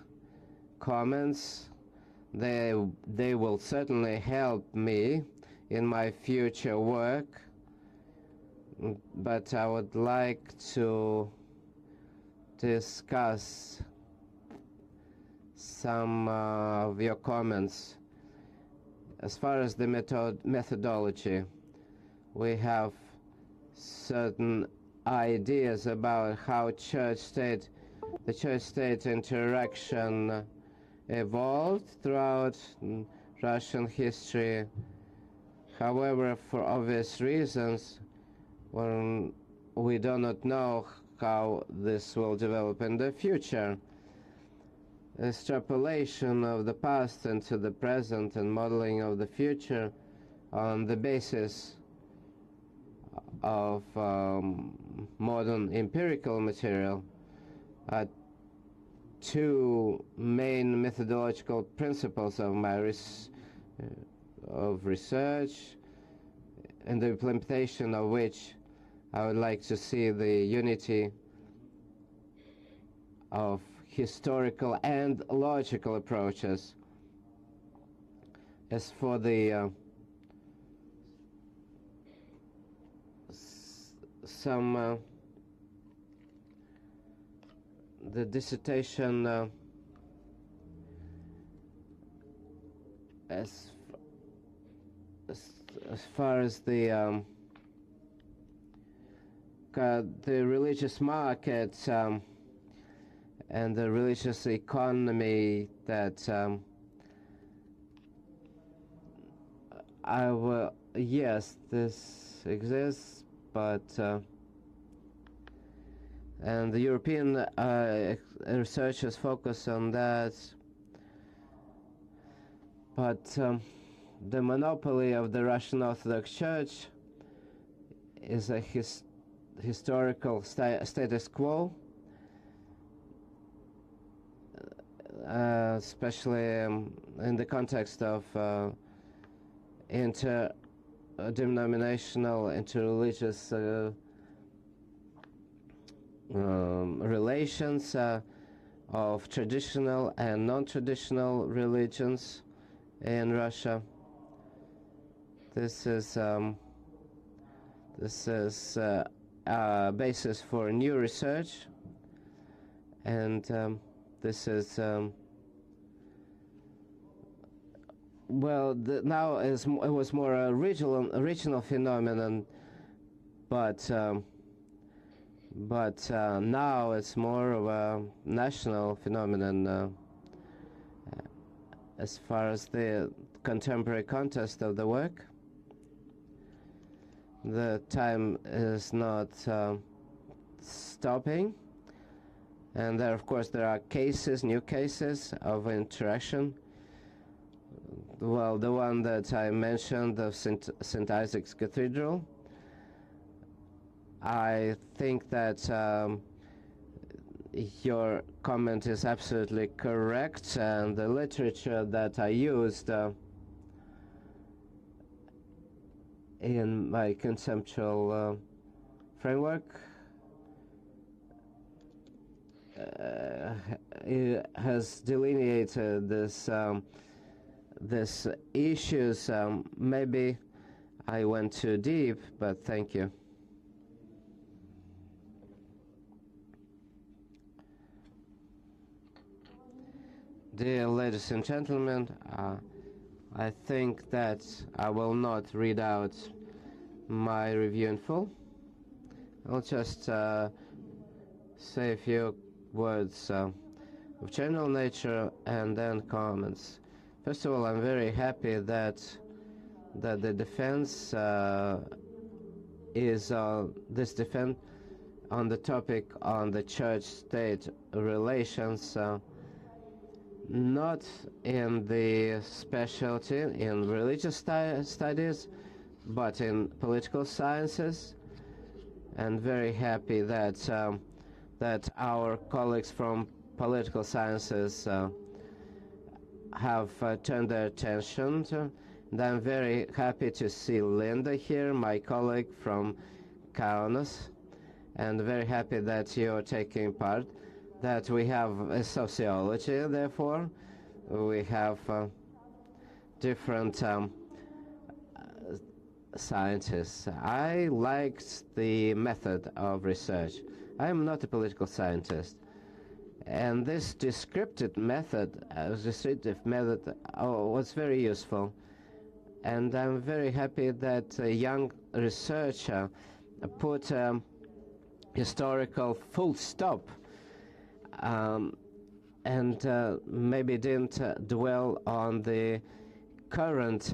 Speaker 2: comments. They will certainly help me in my future work, but I would like to discuss some of your comments. As far as the methodology, we have certain ideas about how the church-state interaction evolved throughout Russian history. However, for obvious reasons, we do not know how this will develop in the future. Extrapolation of the past into the present and modeling of the future on the basis of modern empirical material are two main methodological principles of my research, and the implementation of which I would like to see the unity of historical and logical approaches. As for the the dissertation as far as the religious market and the religious economy, that yes, this exists, but and the European researchers focus on that, but the monopoly of the Russian Orthodox Church is a historical status quo, especially in the context of interdenominational, interreligious relations of traditional and non-traditional religions in Russia. This is a basis for new research, and this is now it was more a regional phenomenon, but now it's more of a national phenomenon as far as the contemporary context of the work. The time is not stopping, and there, of course, there are new cases of interaction. Well, the one that I mentioned of St. Isaac's Cathedral, I think that your comment is absolutely correct, and the literature that I used in my conceptual framework it has delineated this issues. Maybe I went too deep, but thank you. Dear ladies and gentlemen, I think that I will not read out my review in full. I'll just say a few words of general nature and then comments. First of all, I'm very happy that the defense is this defense on the topic on the church-state relations. Not in the specialty in religious studies, but in political sciences, and very happy that that our colleagues from political sciences have turned their attention to. And I'm very happy to see Linda here, my colleague from Kaunas, and very happy that you're taking part. That we have a sociology, therefore we have different scientists. I liked the method of research. I am not a political scientist, and this descriptive method was very useful, and I'm very happy that a young researcher put a historical full stop and maybe didn't dwell on the current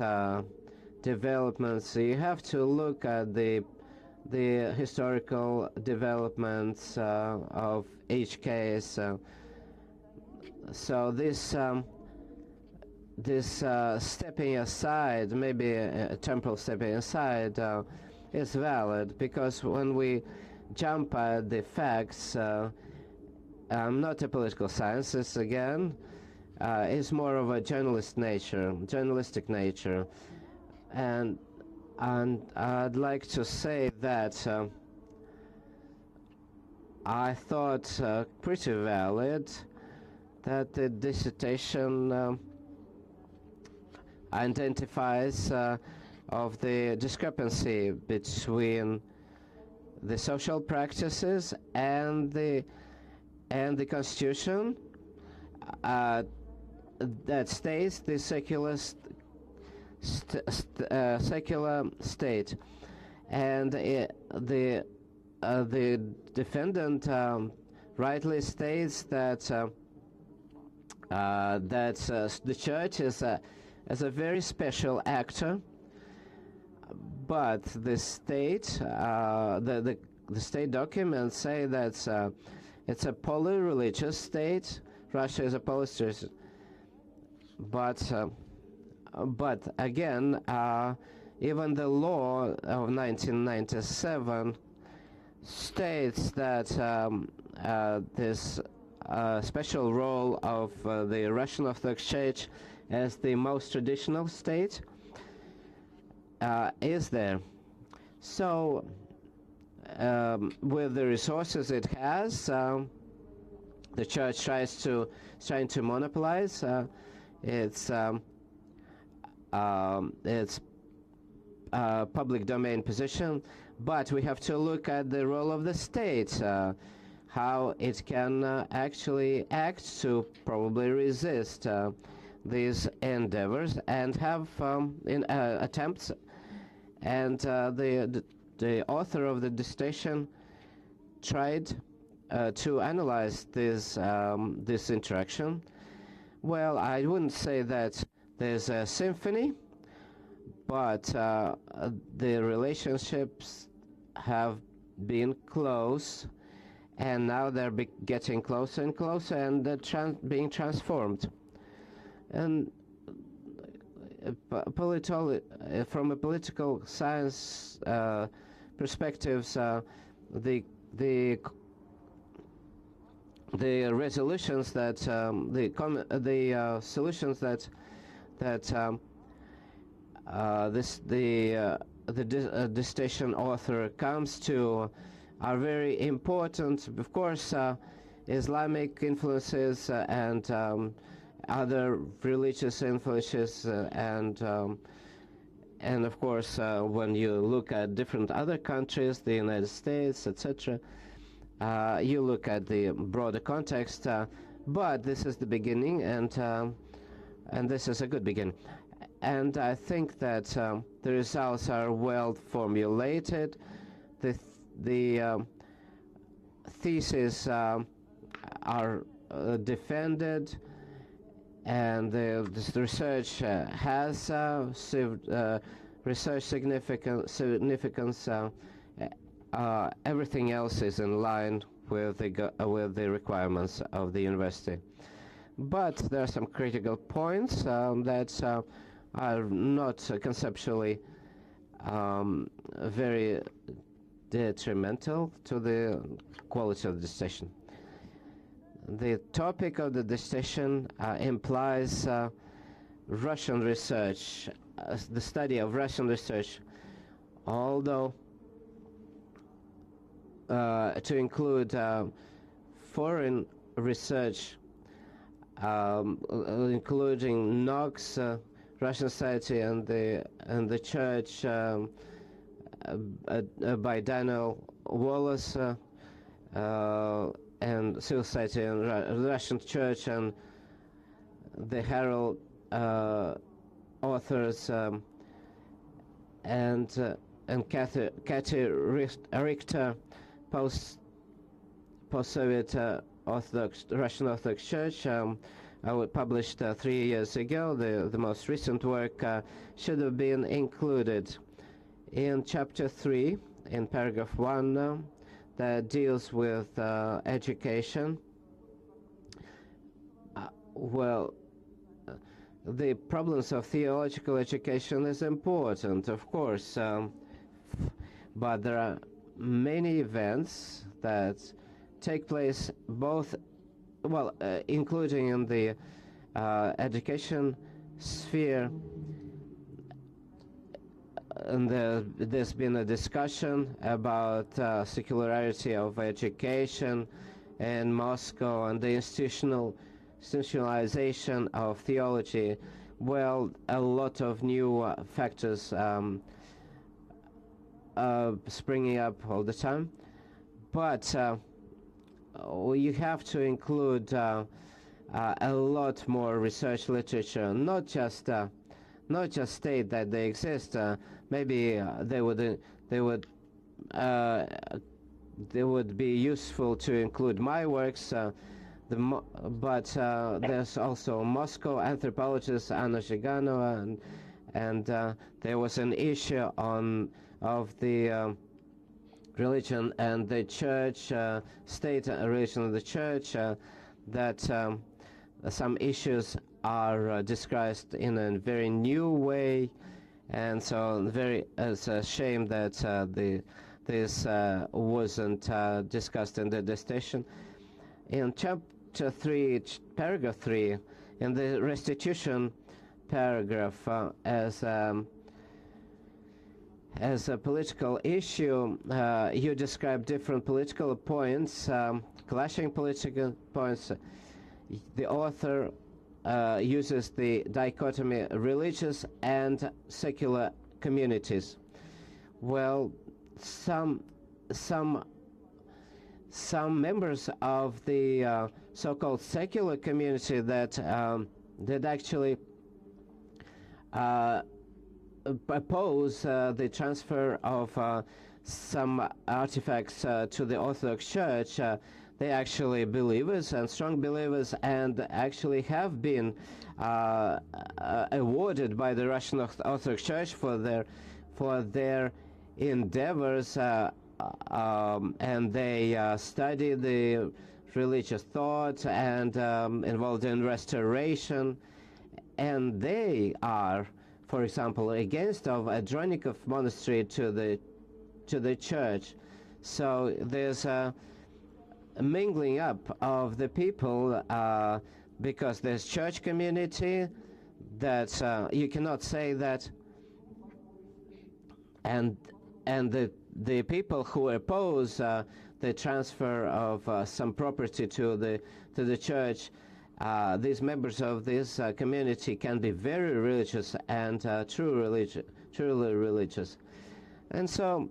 Speaker 2: developments. You have to look at the historical developments of each case. So this stepping aside, maybe a temporal stepping aside, is valid, because when we jump at the facts, I'm not a political scientist again. It's more of a journalistic nature, and I'd like to say that I thought pretty valid that the dissertation identifies of the discrepancy between the social practices and the constitution that states the secular state, and the defendant rightly states that the church is a very special actor, but the state the state documents say that it's a poly-religious state. Russia is a poly-religious, but again, even the law of 1997 states that this special role of the Russian Orthodox Church as the most traditional state is there. So with the resources it has, the church trying to monopolize its public domain position, but we have to look at the role of the state, how it can actually act to probably resist these endeavors and have attempts. And the author of the dissertation tried to analyze this interaction. Well, I wouldn't say that there's a symphony, but the relationships have been close, and now they're getting closer and closer, and they're being transformed. And from a political science perspectives, the resolutions that the solutions that the dissertation author comes to are very important. Of course, Islamic influences and other religious influences, and of course, when you look at different other countries, the United States, etc., you look at the broader context. But this is the beginning, and this is a good beginning. And I think that the results are well formulated. The theses are defended, and this research has research significance. Everything else is in line with the requirements of the university. But there are some critical points that are not conceptually very detrimental to the quality of the dissertation. The topic of the dissertation implies Russian research, the study of Russian research, although to include foreign research, including Knox, Russian Society, and the Church, by Daniel Wallace, and Civil Society and Russian Church, and the Herald authors, and Kathy Richter, post-Soviet Russian Orthodox Church, published 3 years ago. The most recent work should have been included in chapter 3, in paragraph 1, that deals with education. Well, the problems of theological education is important, of course, but there are many events that take place both, well, including in the education sphere, and there's been a discussion about secularity of education in Moscow and the institutionalization of theology. Well, a lot of new factors springing up all the time, but you have to include a lot more research literature, not just state that they exist. Maybe they would be useful to include my works, but there's also Moscow anthropologist Anna Zhiganova, and there was an issue of the religion and the church, state religion of the church, that some issues are discussed in a very new way, and so it's a shame that this wasn't discussed in the dissertation. In chapter 3, paragraph 3, in the restitution paragraph, as a political issue, you describe different political points, clashing political points. The author uses the dichotomy religious and secular communities. Well, some members of the so-called secular community that actually oppose the transfer of some artifacts to the Orthodox Church. They actually believers and strong believers, and actually have been awarded by the Russian Orthodox Church for their endeavors, and they study the religious thought and involved in restoration, and they are, for example, against of Andronikov monastery to the church. So there's a mingling up of the people, because there's church community that you cannot say that, and the people who oppose the transfer of some property to the church, these members of this community can be very religious and truly religious. And so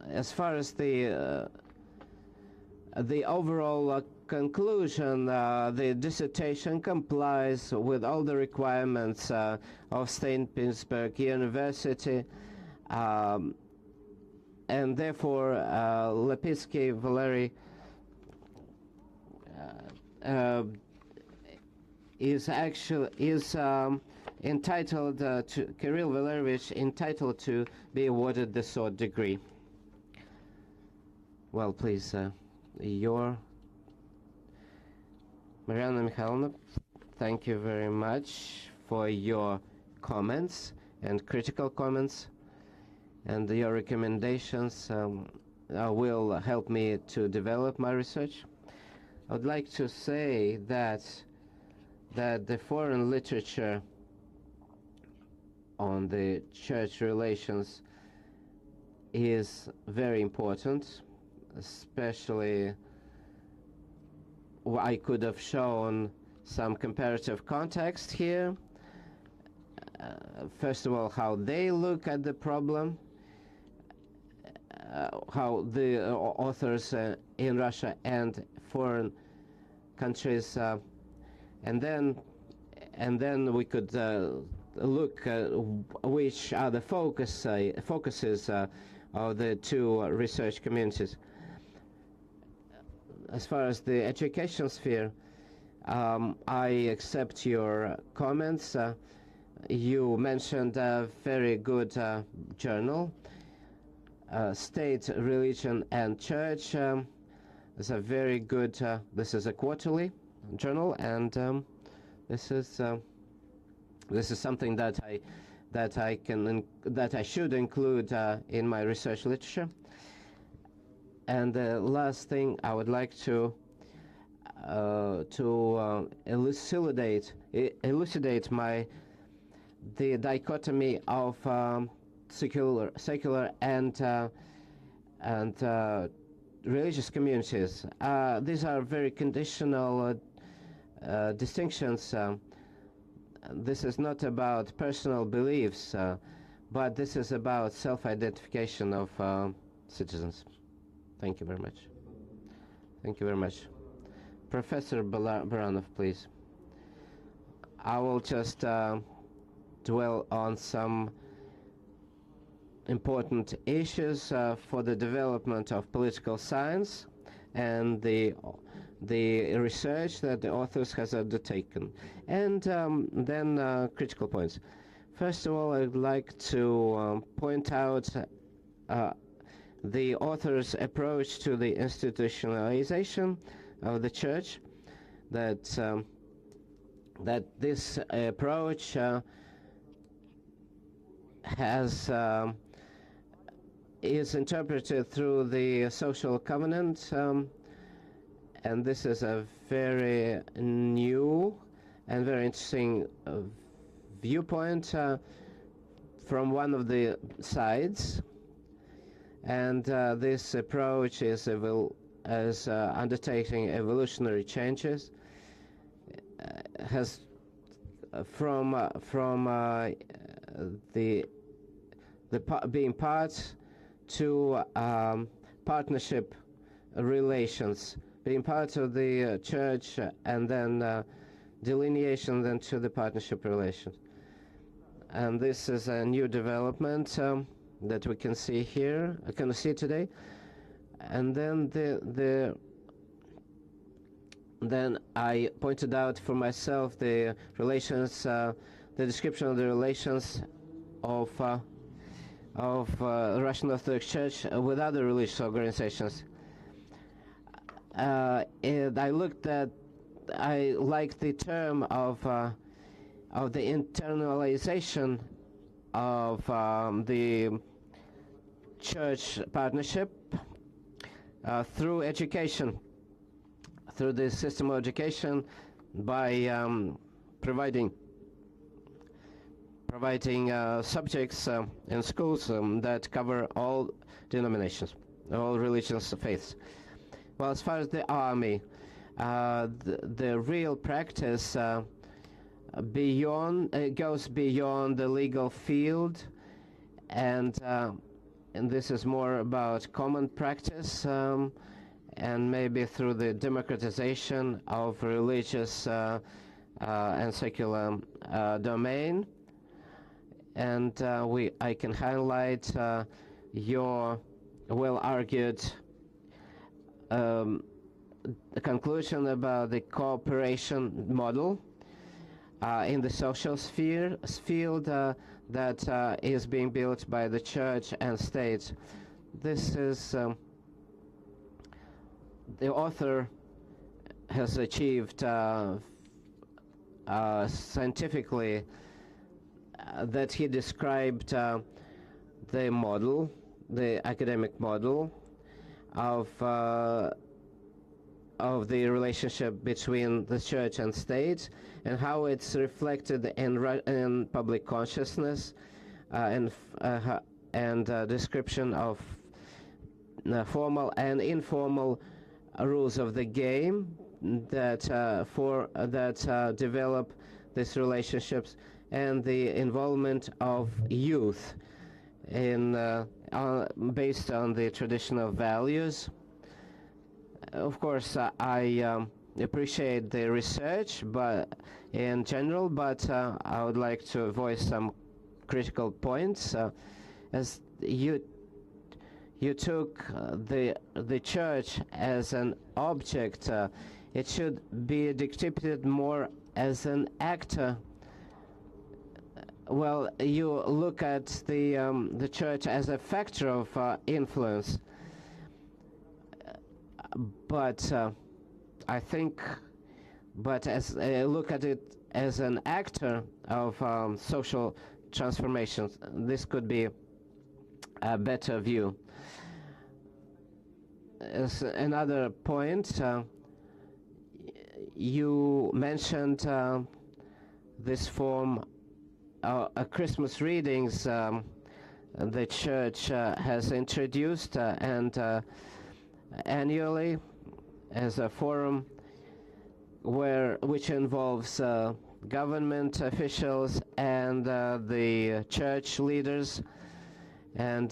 Speaker 2: as far as the overall conclusion, the dissertation complies with all the requirements of St. Petersburg University, and therefore Lapitskiy Valery is entitled to Kirill Valerievich entitled to be awarded the sword degree. Well, please, Mariana Mikhailovna, thank you very much for your comments and critical comments, and your recommendations will help me to develop my research. I would like to say that the foreign literature on the church relations is very important, especially I could have shown some comparative context here. First of all, how they look at the problem, how the authors in Russia and foreign countries, and then we could look which are the focuses of the two research communities. As far as the education sphere, I accept your comments. You mentioned a very good journal, State, Religion and Church. It's a very good, this is a quarterly journal, and this is something that I should include in my research literature. And the last thing I would like to elucidate the dichotomy of secular and religious communities. These are very conditional distinctions. This is not about personal beliefs, but this is about self-identification of citizens. Thank you very much. Thank you very much. Professor Baranov, please. I will just dwell on some important issues for the development of political science and the research that the authors has undertaken, and then critical points. First of all, I'd like to point out the author's approach to the institutionalization of the church, that this approach is interpreted through the social covenant, and this is a very new and very interesting viewpoint from one of the sides. And this approach is undertaking evolutionary changes, has the being part to partnership relations, being part of the church, and then delineation then to the partnership relations. And this is a new development that we can see here, can see today. And then then I pointed out for myself the relations, the description of the relations of Russian Orthodox Church with other religious organizations. And I like the term of the internalization of the church partnership through education, through the system of education, by providing subjects in schools that cover all denominations, all religious faiths. Well, as far as the army, the real practice goes beyond the legal field, and this is more about common practice, and maybe through the democratization of religious and secular domain. And I can highlight your well-argued conclusion about the cooperation model in the social field that is being built by the church and state. This is the author has achieved scientifically that he described the model, the academic model of the relationship between the church and state, and how it's reflected in public consciousness, and description of formal and informal rules of the game that develop these relationships, and the involvement of youth based on the traditional values. Of course, I appreciate the research, but in general, but I would like to voice some critical points. As you took the church as an object, it should be depicted more as an actor. Well, you look at the church as a factor of influence, but I think, but as look at it as an actor of social transformations, this could be a better view. As another point, you mentioned this form. Christmas readings the church has introduced and annually as a forum which involves government officials and the church leaders, and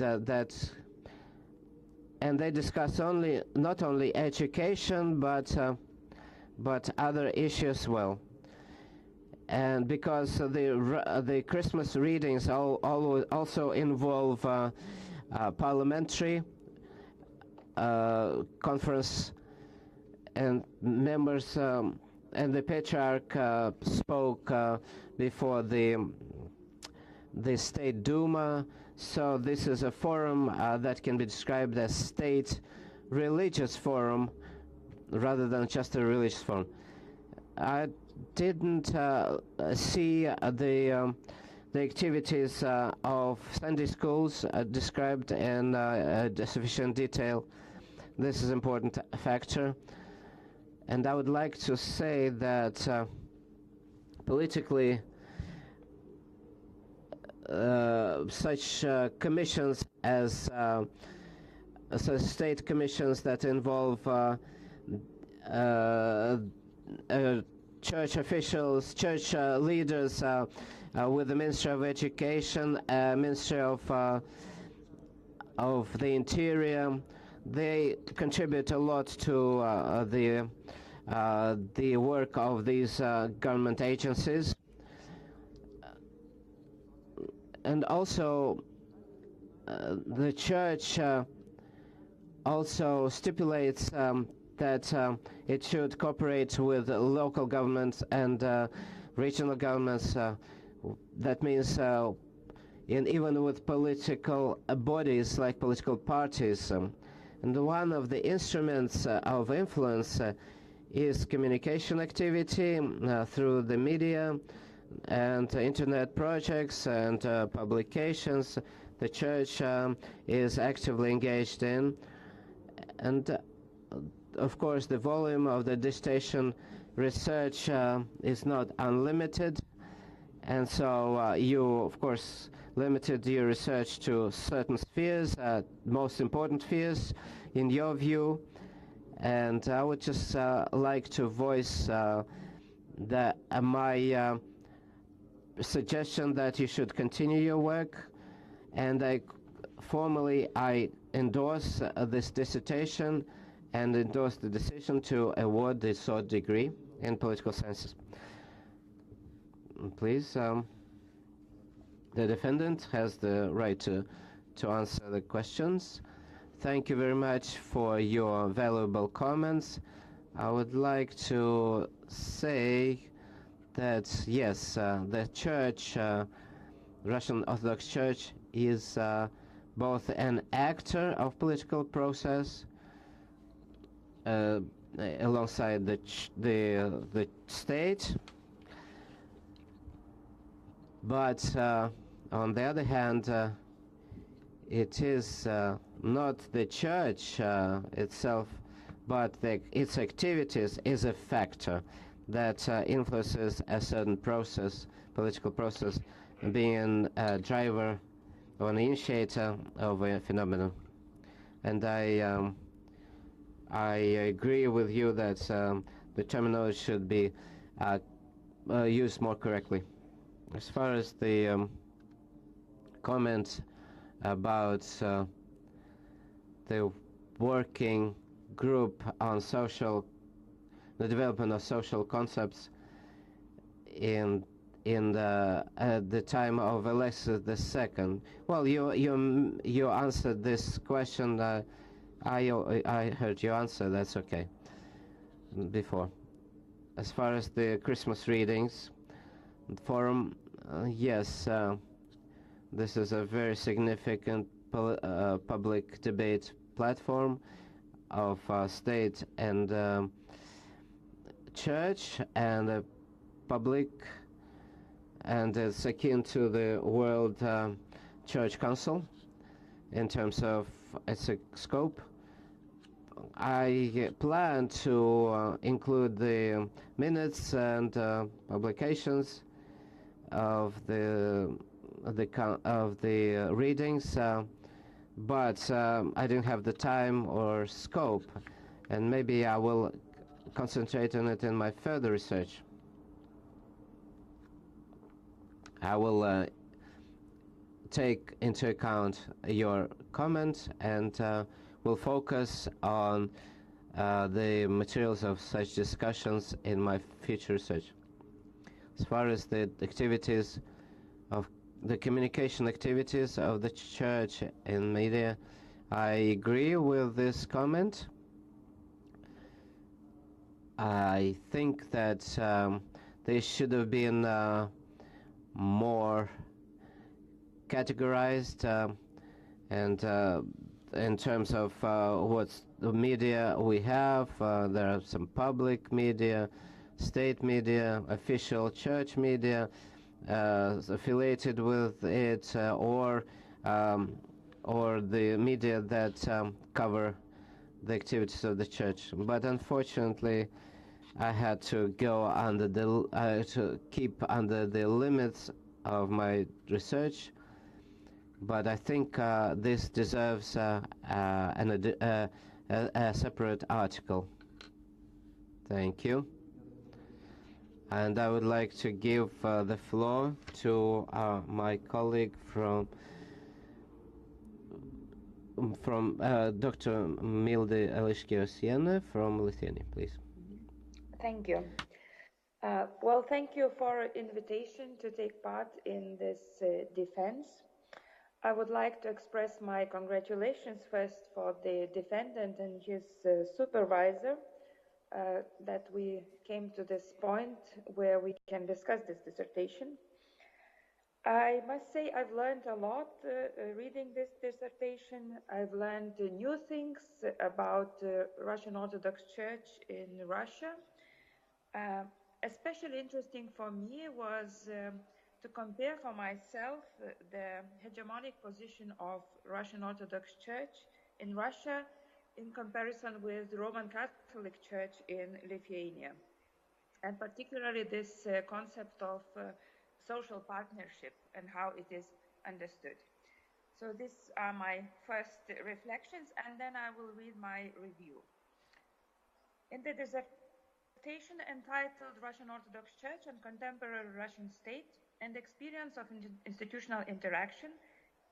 Speaker 2: they discuss not only education but other issues as well. And because the Christmas readings also involve parliamentary conference and members, and the Patriarch spoke before the State Duma. So this is a forum that can be described as state religious forum rather than just a religious forum. I didn't see the activities of Sunday schools described in sufficient detail. This is an important factor, and I would like to say that politically such commissions as state commissions that involve church officials, church leaders with the Ministry of Education, Ministry of the Interior. They contribute a lot to the work of these government agencies. And also the church also stipulates that it should cooperate with local governments and regional governments. That means even with political bodies like political parties. And one of the instruments of influence is communication activity through the media and internet projects and publications the church is actively engaged in. And of course the volume of the dissertation research is not unlimited, and so you of course limited your research to certain spheres, most important spheres in your view. And I would just like to voice my suggestion that you should continue your work, and I endorse this dissertation and endorse the decision to award the third degree in political sciences. Please, the defendant has the right to answer the questions. Thank you very much for your valuable comments. I would like to say that yes, the church, Russian Orthodox Church, is both an actor of political process alongside the state, but on the other hand, it is not the church itself, but its activities is a factor that influences a certain process, political process, being a driver or an initiator of a phenomenon. And I agree with you that the terminology should be used more correctly. As far as the comment about the working group on the development of social concepts at the time of Alexis II. Well, you answered this question. I heard you answer. That's okay. Before, as far as the Christmas readings forum, yes, this is a very significant public debate platform of state and church and the public, and it's akin to the World Church Council in terms of its scope. I plan to include the minutes and publications of the readings, but I didn't have the time or scope, and maybe I will concentrate on it in my further research. I will take into account your comment and will focus on the materials of such discussions in my future research. As far as the activities of the communication activities of the church in media, I agree with this comment. I think that they should have been more categorized and in terms of what's the media we have. There are some public media, state media, official church media affiliated with it, or the media that cover the activities of the church. But unfortunately, I had to go under to keep under the limits of my research. But I think this deserves a separate article. Thank you. And I would like to give the floor to my colleague from Dr. Milda Elishkiosiena from Lithuania, please.
Speaker 3: Thank you. Well, thank you for invitation to take part in this defense. I would like to express my congratulations first for the defendant and his supervisor that we came to this point where we can discuss this dissertation. I must say I've learned a lot reading this dissertation. I've learned new things about Russian Orthodox Church in Russia. Especially interesting for me was to compare for myself the hegemonic position of Russian Orthodox Church in Russia in comparison with Roman Catholic Church in Lithuania, and particularly this concept of social partnership and how it is understood. So these are my first reflections, and then I will read my review. In the dissertation entitled Russian Orthodox Church and Contemporary Russian State and Experience of Institutional Interaction,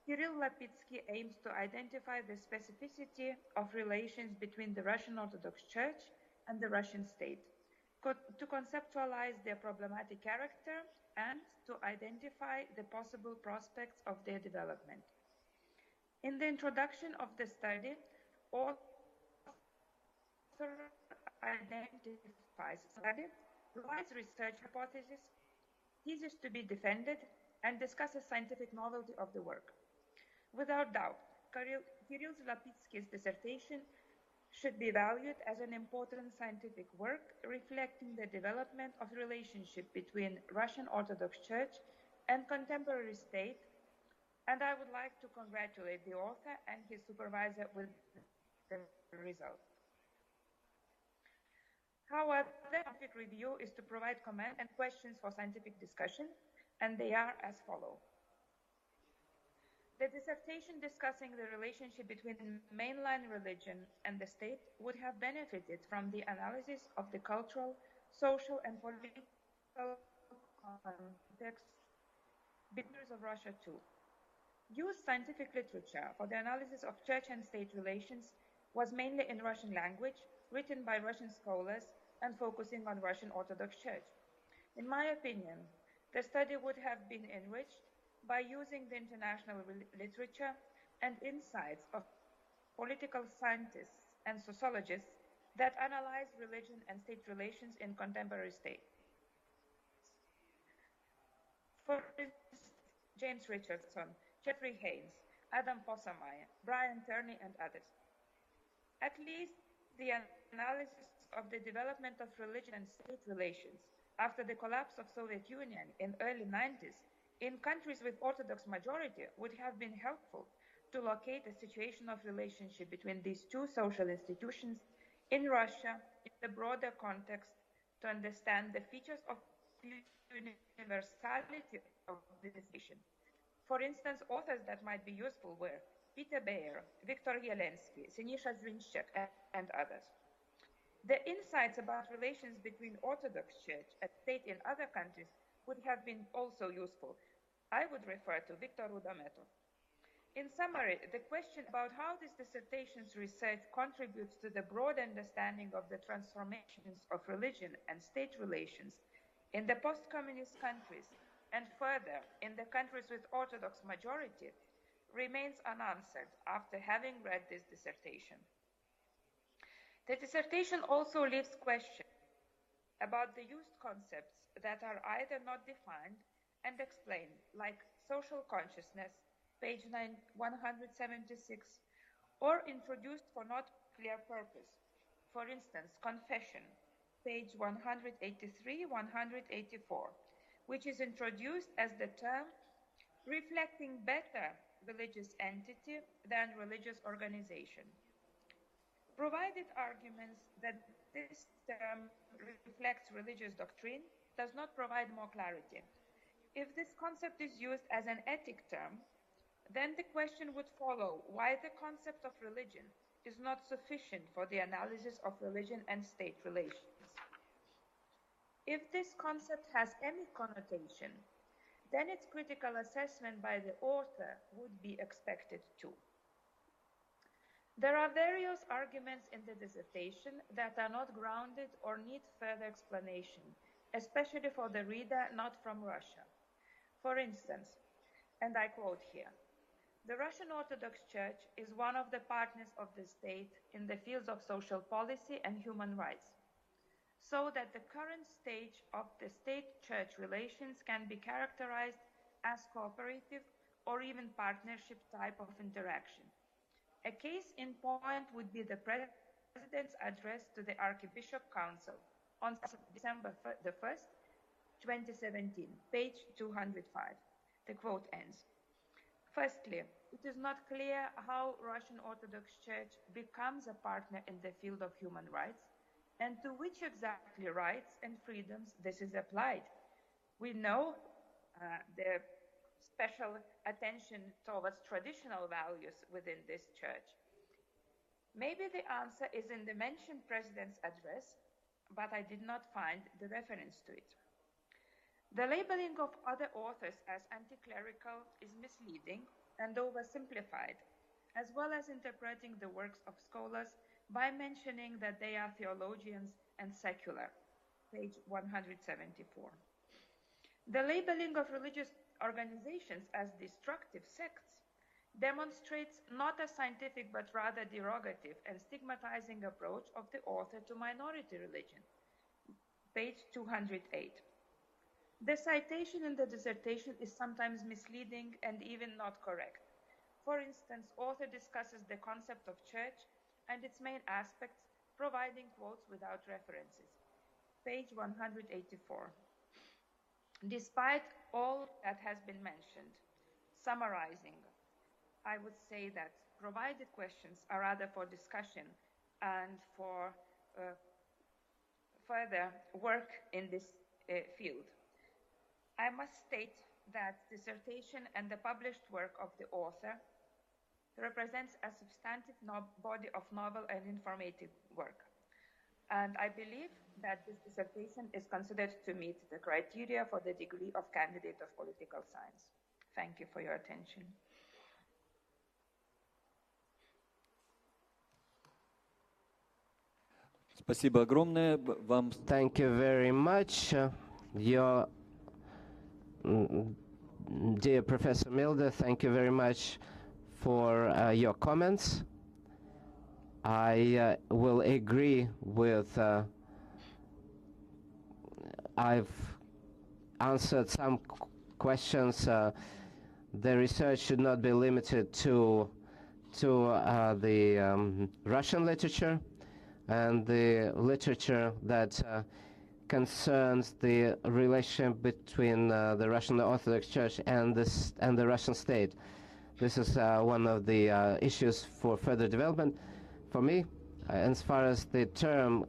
Speaker 3: Kirill Lapitskiy aims to identify the specificity of relations between the Russian Orthodox Church and the Russian state, to conceptualize their problematic character and to identify the possible prospects of their development. In the introduction of the study, author identifies study, provides research hypothesis, thesis to be defended, and discusses scientific novelty of the work. Without doubt, Kirill Lapitskiy's dissertation should be valued as an important scientific work reflecting the development of relationship between Russian Orthodox Church and contemporary state, and I would like to congratulate the author and his supervisor with the result. However, the scientific review is to provide comment and questions for scientific discussion, and they are as follow. The dissertation discussing the relationship between mainline religion and the state would have benefited from the analysis of the cultural, social, and political context of Russia too. Used scientific literature for the analysis of church and state relations was mainly in Russian language, written by Russian scholars and focusing on Russian Orthodox Church. In my opinion, the study would have been enriched by using the international literature and insights of political scientists and sociologists that analyze religion and state relations in contemporary states. For instance, James Richardson, Jeffrey Haynes, Adam Possemeyer, Brian Turney, and others. At least the analysis of the development of religion and state relations after the collapse of Soviet Union in early 90s in countries with Orthodox majority would have been helpful to locate a situation of relationship between these two social institutions in Russia in the broader context to understand the features of universality of this nation. For instance, authors that might be useful were Peter Bayer, Viktor Yelensky, Sinisha Zrinchek, and others. The insights about relations between Orthodox Church and state in other countries would have been also useful. I would refer to Viktor Rudometov. In summary, the question about how this dissertation's research contributes to the broad understanding of the transformations of religion and state relations in the post-communist countries and further in the countries with Orthodox majority remains unanswered after having read this dissertation. The dissertation also leaves questions about the used concepts that are either not defined and explained, like social consciousness, page 176, or introduced for not clear purpose. For instance, confession, page 183, 184, which is introduced as the term reflecting better religious entity than religious organization. Provided arguments that this term reflects religious doctrine does not provide more clarity. If this concept is used as an ethic term, then the question would follow why the concept of religion is not sufficient for the analysis of religion and state relations. If this concept has any connotation, then its critical assessment by the author would be expected too. There are various arguments in the dissertation that are not grounded or need further explanation, especially for the reader not from Russia. For instance, and I quote here, the Russian Orthodox Church is one of the partners of the state in the fields of social policy and human rights, so that the current stage of the state-church relations can be characterized as cooperative or even partnership type of interaction. A case in point would be the President's address to the Archbishop Council on December the 1st, 2017, page 205. The quote ends. Firstly, it is not clear how Russian Orthodox Church becomes a partner in the field of human rights and to which exactly rights and freedoms this is applied. We know the special attention towards traditional values within this church. Maybe the answer is in the mentioned President's address, but I did not find the reference to it. The labeling of other authors as anti-clerical is misleading and oversimplified, as well as interpreting the works of scholars by mentioning that they are theologians and secular, page 174. The labeling of religious organizations as destructive sects demonstrates not a scientific but rather derogative and stigmatizing approach of the author to minority religion, page 208. The citation in the dissertation is sometimes misleading and even not correct. For instance, author discusses the concept of church and its main aspects, providing quotes without references. Page 184. Despite all that has been mentioned, summarizing, I would say that provided questions are rather for discussion and for further work in this field. I must state that dissertation and the published work of the author represents a substantive body of novel and informative work. And I believe that this dissertation is considered to meet the criteria for the degree of candidate of political science. Thank you for your attention.
Speaker 1: Спасибо огромное вам.
Speaker 2: Thank you very much. Your dear Professor Milde, thank you very much for your comments. I will agree with, I've answered some questions. The research should not be limited to the Russian literature and the literature that concerns the relationship between the Russian Orthodox Church and the Russian state. This is one of the issues for further development. For me, as far as the term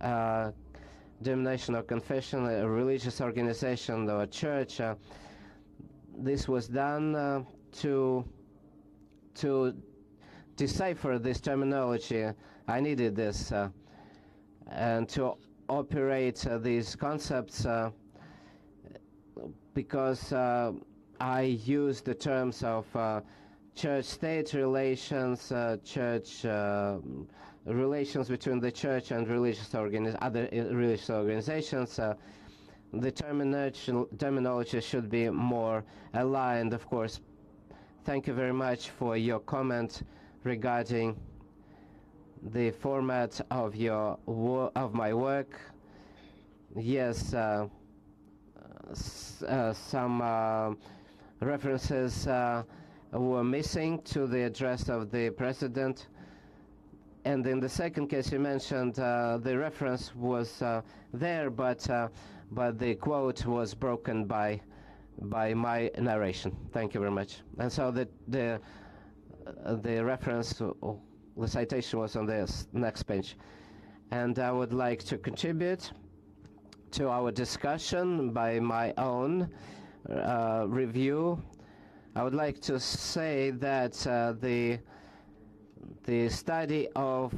Speaker 2: denomination or confession, a religious organization or a church, this was done to decipher this terminology. I needed this and to operate these concepts because I use the terms of church-state relations, church relations between the church and other religious organizations. The terminology should be more aligned, of course. Thank you very much for your comment regarding the format of my work. Yes, some references were missing to the address of the president. And in the second case you mentioned, the reference was there, but the quote was broken by my narration. Thank you very much. And so the reference, the citation was on the next page. And I would like to contribute to our discussion by my own review. I would like to say that the study of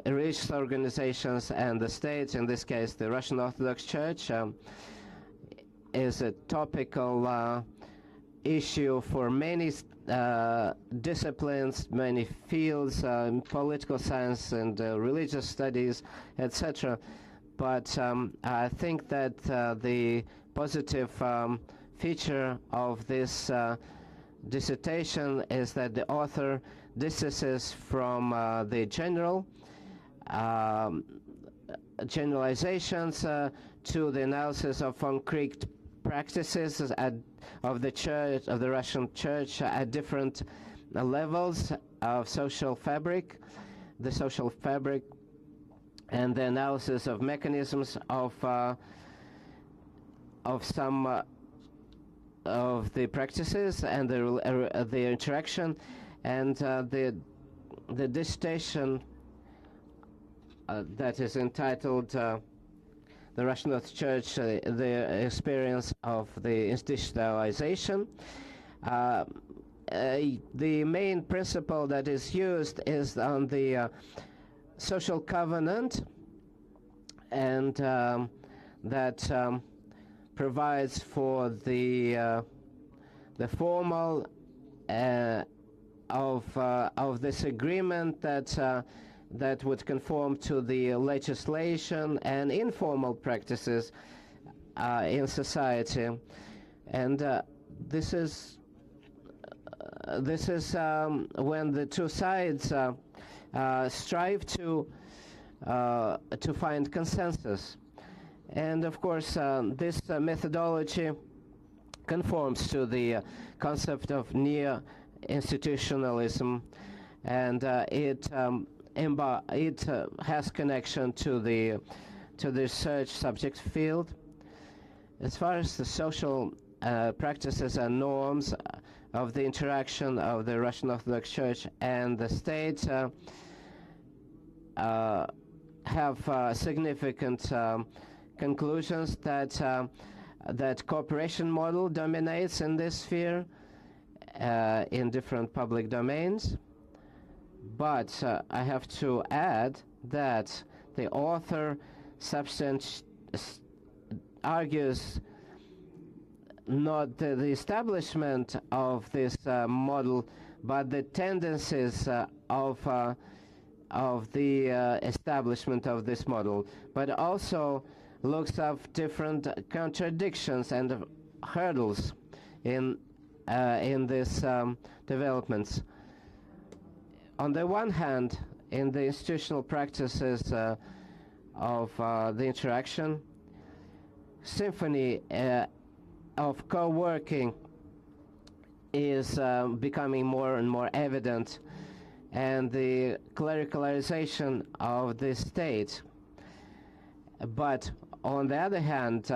Speaker 2: religious organizations and the state, in this case the Russian Orthodox Church, is a topical issue for many disciplines, many fields, political science and religious studies, etc. But I think that the positive feature of this dissertation is that the author distances from the generalizations to the analysis of concrete practices of the church, of the Russian church, at different levels of social fabric, the social fabric, and the analysis of mechanisms of some of the practices and the interaction, and the dissertation that is entitled the Russian Orthodox Church, the experience of the institutionalization. The main principle that is used is on the social covenant, and that provides for the formal of this agreement that would conform to the legislation and informal practices in society, and this is when the two sides strive to find consensus, and of course this methodology conforms to the concept of neo-institutionalism, and it has connection to the research subject field. As far as the social practices and norms of the interaction of the Russian Orthodox Church and the state have significant conclusions that cooperation model dominates in this sphere in different public domains. But I have to add that the author argues not the establishment of this model, but the tendencies of the establishment of this model, but also looks at different contradictions and hurdles in this developments. On the one hand, in the institutional practices of the interaction, symphony of co-working is becoming more and more evident, and the clericalization of the state. But on the other hand,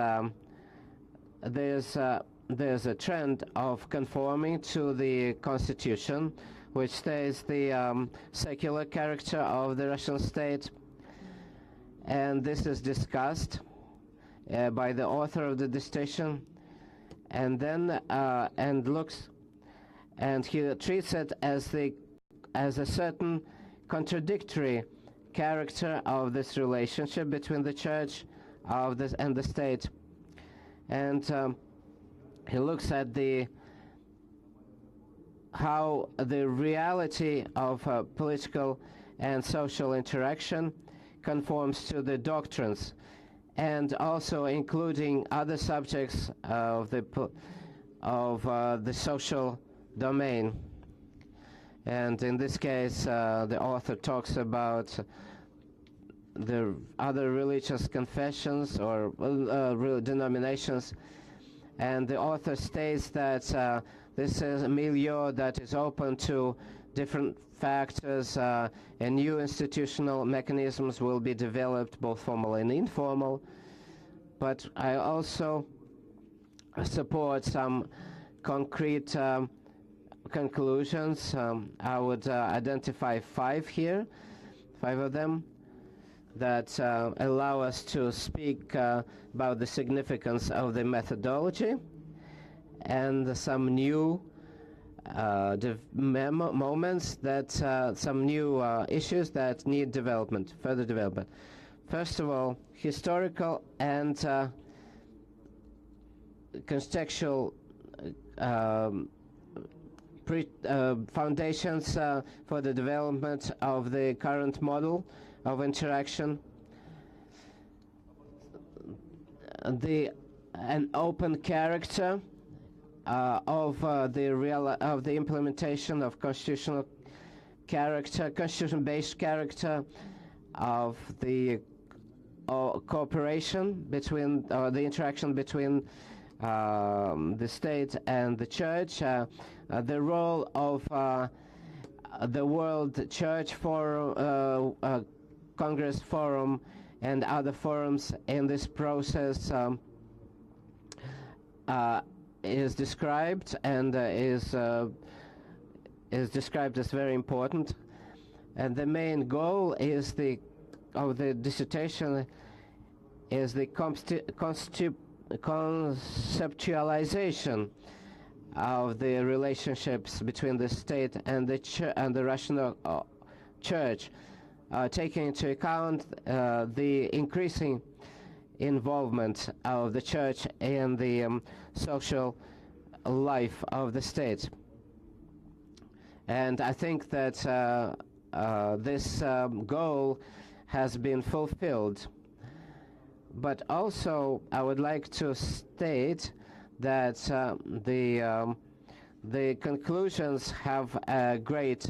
Speaker 2: there's a trend of conforming to the constitution, which states the secular character of the Russian state, and this is discussed by the author of the dissertation, and then he treats it as a certain contradictory character of this relationship between the church and the state, and he looks at how the reality of political and social interaction conforms to the doctrines, and also including other subjects of the social domain. And in this case, the author talks about the other religious confessions or denominations, and the author states that this is a milieu that is open to different factors, and new institutional mechanisms will be developed, both formal and informal. But I also support some concrete conclusions. I would identify five of them, that allow us to speak about the significance of the methodology and some new moments that some new issues that need development, further development. First of all, historical and contextual foundations for the development of the current model of interaction. An open character of the implementation of constitutional character, constitution-based character of the cooperation between the interaction between the state and the church, the role of the World Church Forum, Congress Forum, and other forums in this process is described and is described as very important. And the main goal is of the dissertation is the conceptualization of the relationships between the state and the Russian Church, taking into account the increasing involvement of the church in the social life of the state. And I think that this goal has been fulfilled. But also I would like to state that the conclusions have a great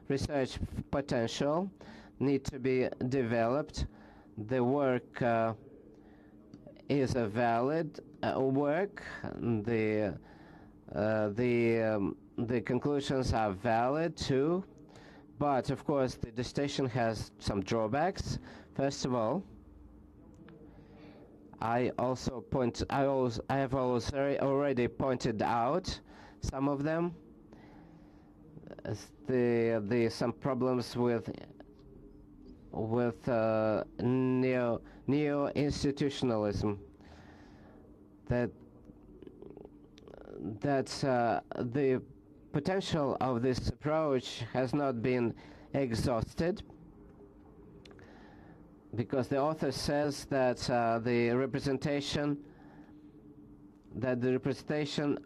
Speaker 2: research potential, need to be developed. The work is a valid work. The conclusions are valid too, but of course the dissertation has some drawbacks. First of all, I have already pointed out some of them. Some problems with neo-institutionalism. That the potential of this approach has not been exhausted, because the author says that the representation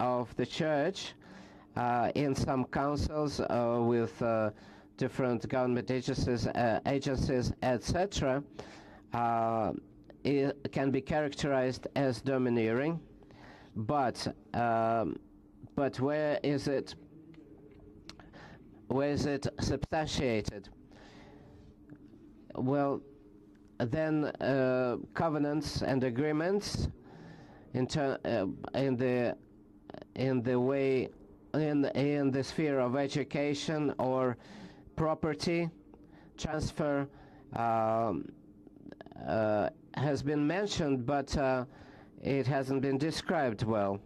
Speaker 2: of the church in some councils with different government agencies, etc., can be characterized as domineering, but where is it substantiated? Well, then covenants and agreements in the sphere of education or property transfer has been mentioned, but it hasn't been described well.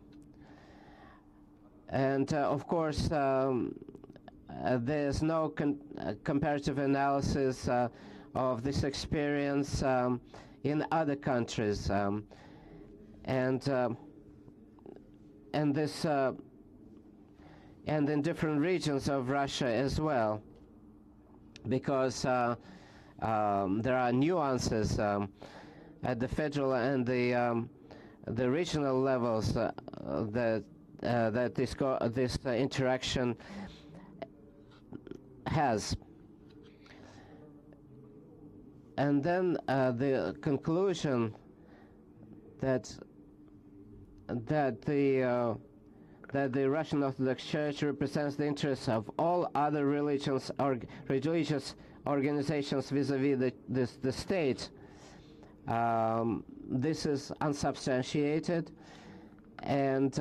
Speaker 2: And of course there's no comparative analysis of this experience in other countries, and in different regions of Russia as well, because there are nuances at the federal and the regional levels that this interaction has. And then the conclusion that the Russian Orthodox Church represents the interests of all other religious organizations vis-a-vis the state. This is unsubstantiated, and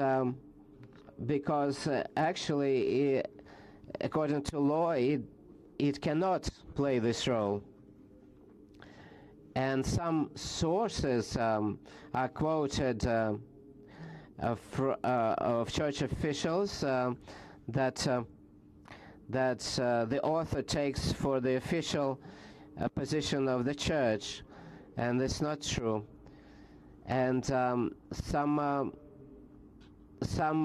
Speaker 2: because actually, according to law, it cannot play this role. And some sources are quoted of church officials that the author takes for the official position of the church, and it's not true. And some some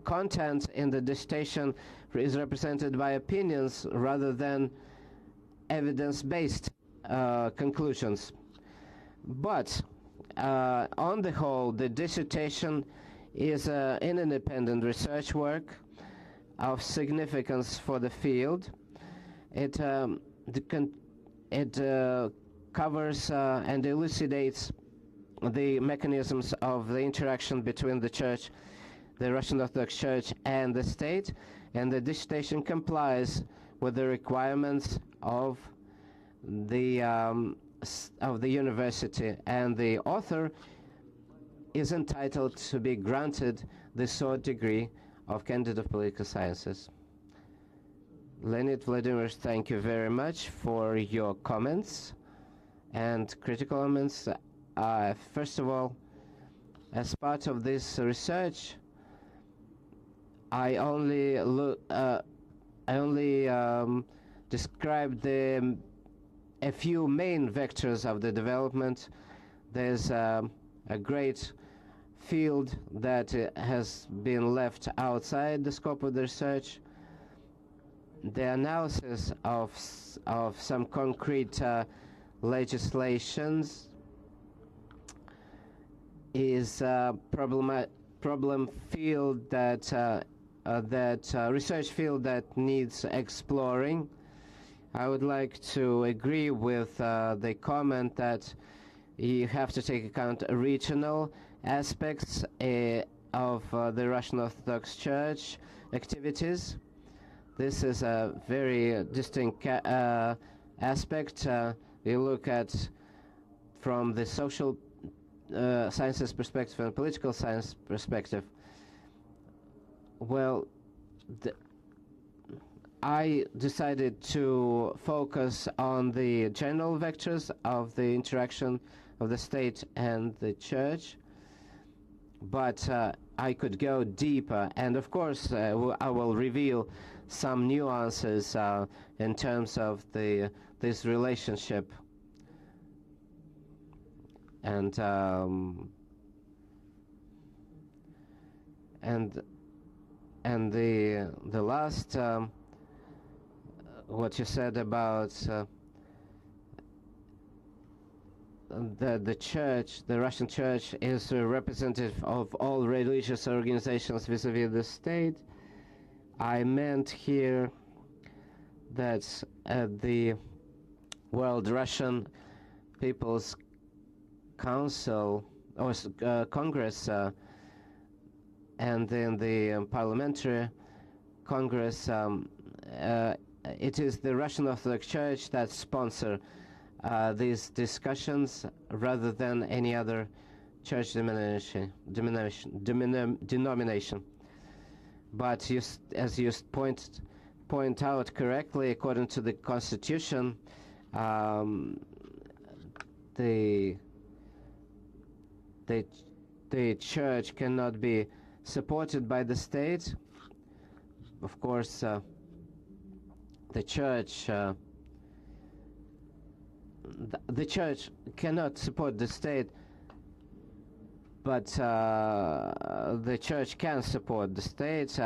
Speaker 2: content in the dissertation is represented by opinions rather than evidence-based conclusions. But on the whole, the dissertation is an independent research work of significance for the field. It covers and elucidates the mechanisms of the interaction between the Church, the Russian Orthodox Church, and the state, and the dissertation complies with the requirements of the university, and the author is entitled to be granted the short degree of Candidate of Political Sciences. Leonid Vladimirovich, thank you very much for your comments and critical comments. First of all, as part of this research, I only described a few main vectors of the development. There's a great field that has been left outside the scope of the research. The analysis of some concrete legislations is a problem field that research field that needs exploring. I would like to agree with the comment that you have to take account regional aspects of the Russian Orthodox Church activities. This is a very distinct aspect. We look at from the social sciences perspective and political science perspective. Well, I decided to focus on the general vectors of the interaction of the state and the church, but I could go deeper, and of course I will reveal some nuances in terms of this relationship, and the last what you said about the church, the Russian church is a representative of all religious organizations vis-a-vis the state. I meant here that the World Russian People's Council or Congress and in the Parliamentary Congress, it is the Russian Orthodox Church that sponsor these discussions rather than any other church denomination. But as you point out correctly, according to the Constitution, the church cannot be supported by the state. Of course, the church cannot support the state, but the church can support the state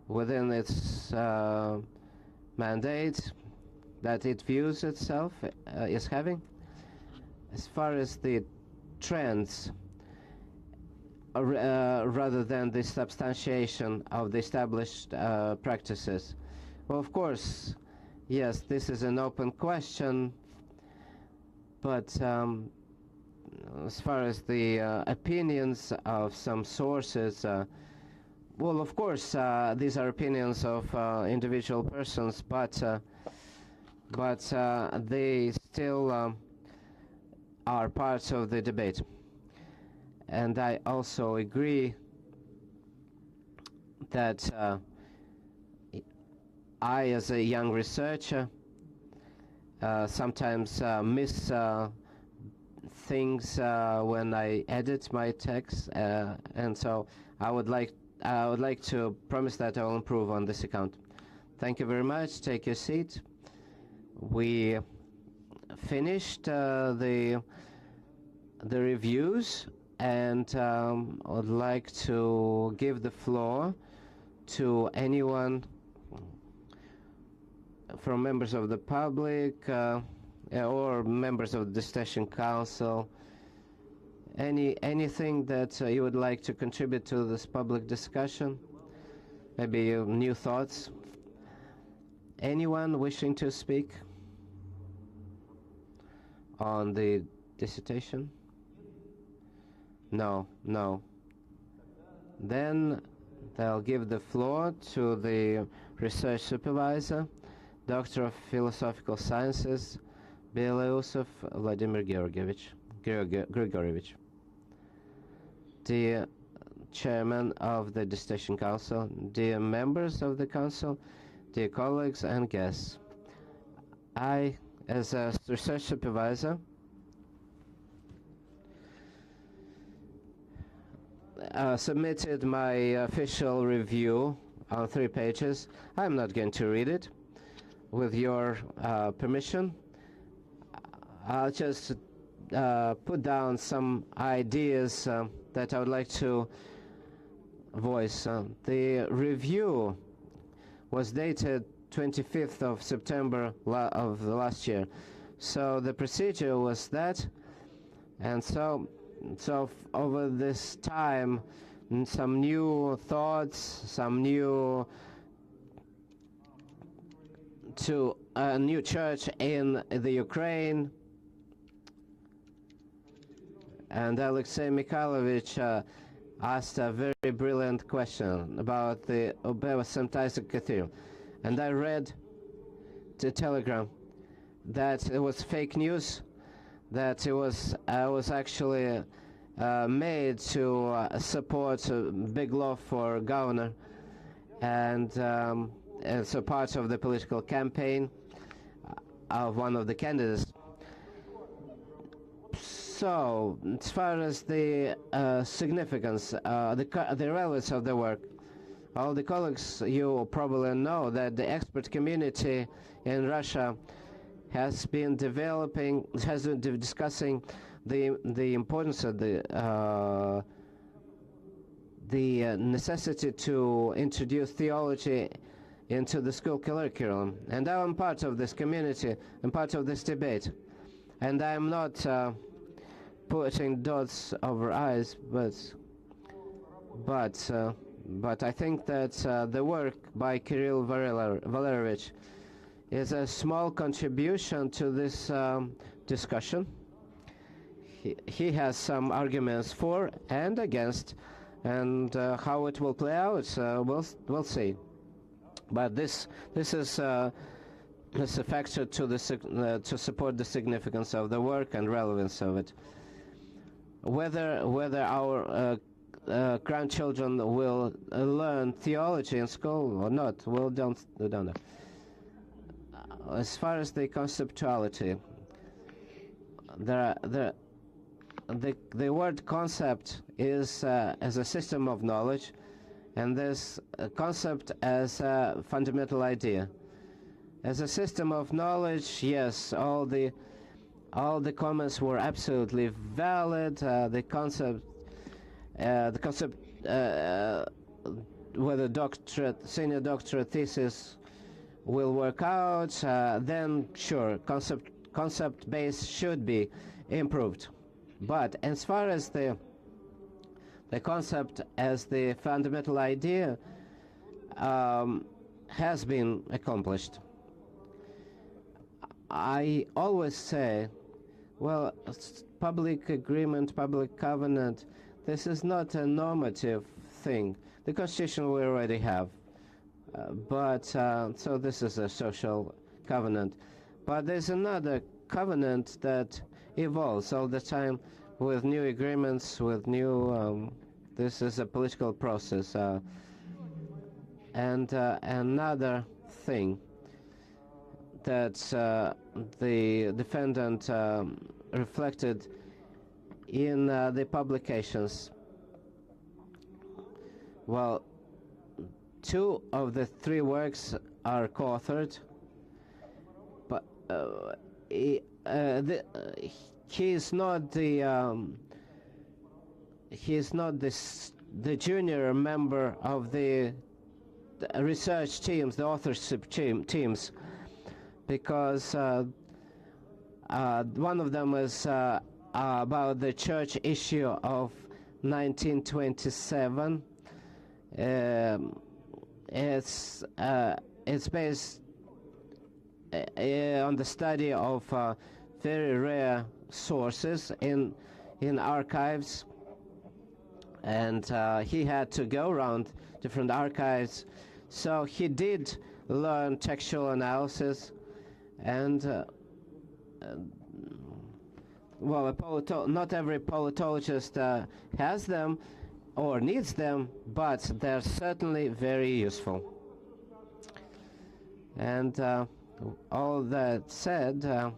Speaker 2: within its mandate that it views itself is having. As far as the trends, rather than the substantiation of the established practices. Well, of course, yes, this is an open question, but as far as the opinions of some sources, well, of course, these are opinions of individual persons, but they still are parts of the debate. And I also agree that I, as a young researcher, sometimes miss things when I edit my text, and so I would like to promise that I will improve on this account. Thank you very much. Take your seat. We finished the reviews, and I would like to give the floor to anyone from members of the public or members of the Dissertation Council. Anything that you would like to contribute to this public discussion? Maybe new thoughts? Anyone wishing to speak on the dissertation? No. Then I'll give the floor to the research supervisor, Doctor of Philosophical Sciences, Belousov Vladimir Grigorievich. Dear Chairman of the Dissertation Council, dear members of the Council, dear colleagues and guests, I, as a research supervisor, submitted my official review on 3 pages. I'm not going to read it. With your permission, I'll just put down some ideas that I would like to voice. The review was dated 25th of September of the last year. So the procedure was that, and so over this time, some new thoughts, some new to a new church in the Ukraine, and Alexei Mikhailovich asked a very brilliant question about the St. Isaac Cathedral, and I read the telegram that it was fake news, that it was actually made to support a big law for governor, and so part of the political campaign of one of the candidates. So, as far as the significance, the relevance of the work, all the colleagues, you probably know that the expert community in Russia has been discussing the importance of the necessity to introduce theology into the school curriculum. And I'm part of this community, I'm part of this debate. And I'm not putting dots over I's, but I think that the work by Kirill Valerievich is a small contribution to this discussion. He has some arguments for and against, and how it will play out, we'll see. But this is a factor to support the significance of the work and relevance of it. Whether our grandchildren will learn theology in school or not, we don't know. As far as the conceptuality, the word concept is as a system of knowledge, and this concept as a fundamental idea. As a system of knowledge, yes, all the comments were absolutely valid. The concept, whether senior doctorate thesis will work out, then sure, concept base should be improved. But as far as the concept as the fundamental idea has been accomplished, I always say, well, public agreement, public covenant, this is not a normative thing. The Constitution we already have. So this is a social covenant. But there's another covenant that evolves all the time with new agreements, with new, this is a political process. And another thing that the defendant reflected in the publications. Well, 2 of the 3 works are co-authored, but he is not the he is not the junior member of the research teams, the authorship teams, because one of them is about the church issue of 1927. It's based on the study of very rare sources in archives, and he had to go around different archives, so he did learn textual analysis, and well, not every politologist has them or needs them, but they're certainly very useful. And all that said,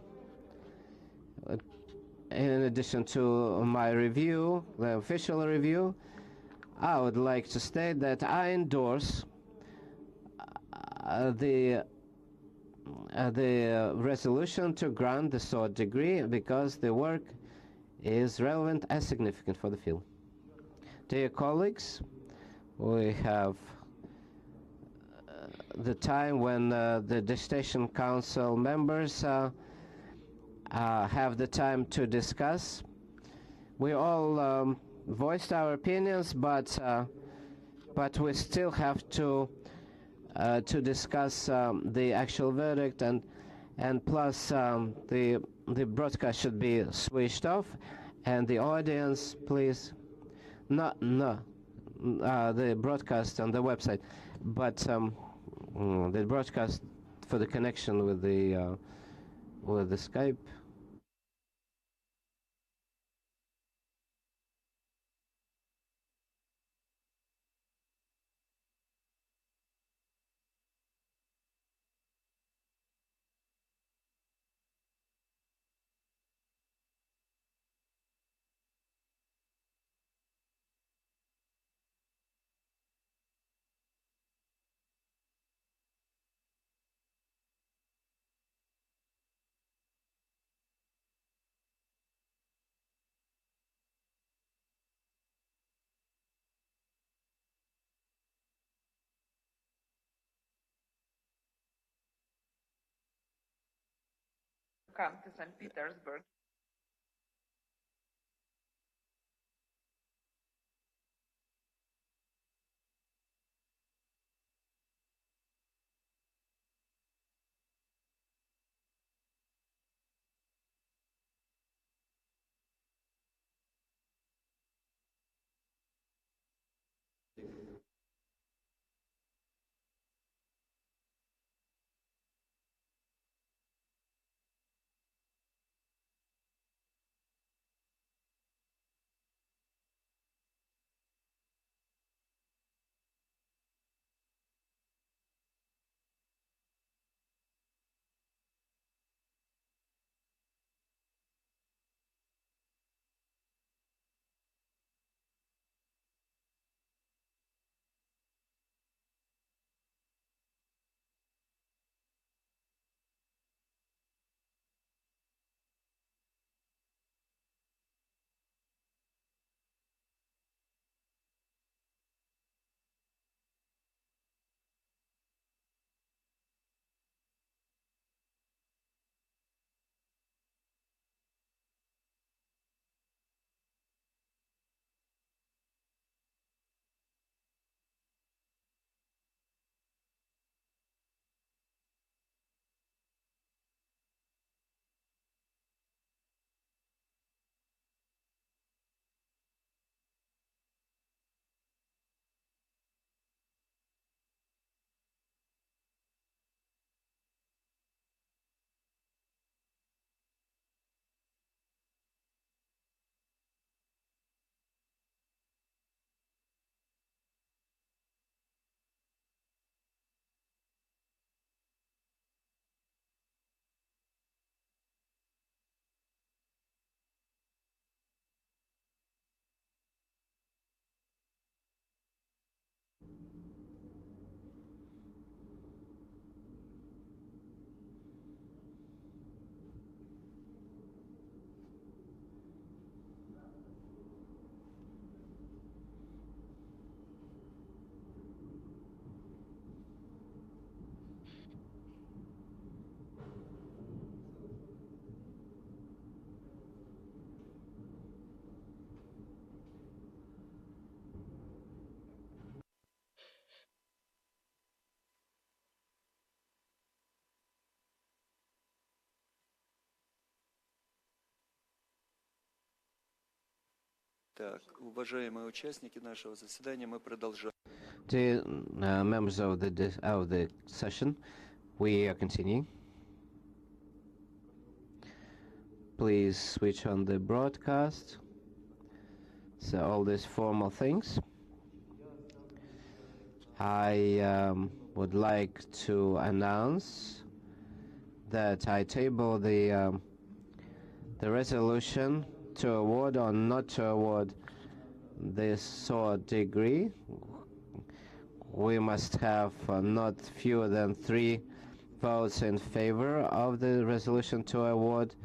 Speaker 2: in addition to my review, the official review, I would like to state that I endorse the resolution to grant the third degree because the work is relevant and significant for the field. Dear colleagues, we have the time when the Dissertation Council members have the time to discuss. We all voiced our opinions, but we still have to discuss the actual verdict, and plus the broadcast should be switched off, and the audience, please, the broadcast on the website, but the broadcast for the connection with the Skype.
Speaker 3: Come to St. Petersburg.
Speaker 1: Так, уважаемые участники нашего заседания, мы продолжаем.
Speaker 2: Dear members of the session, we are continuing. Please switch on the broadcast. So all these formal things. I would like to announce that I table the resolution to award or not to award this sword degree. We must have not fewer than 3 votes in favor of the resolution to award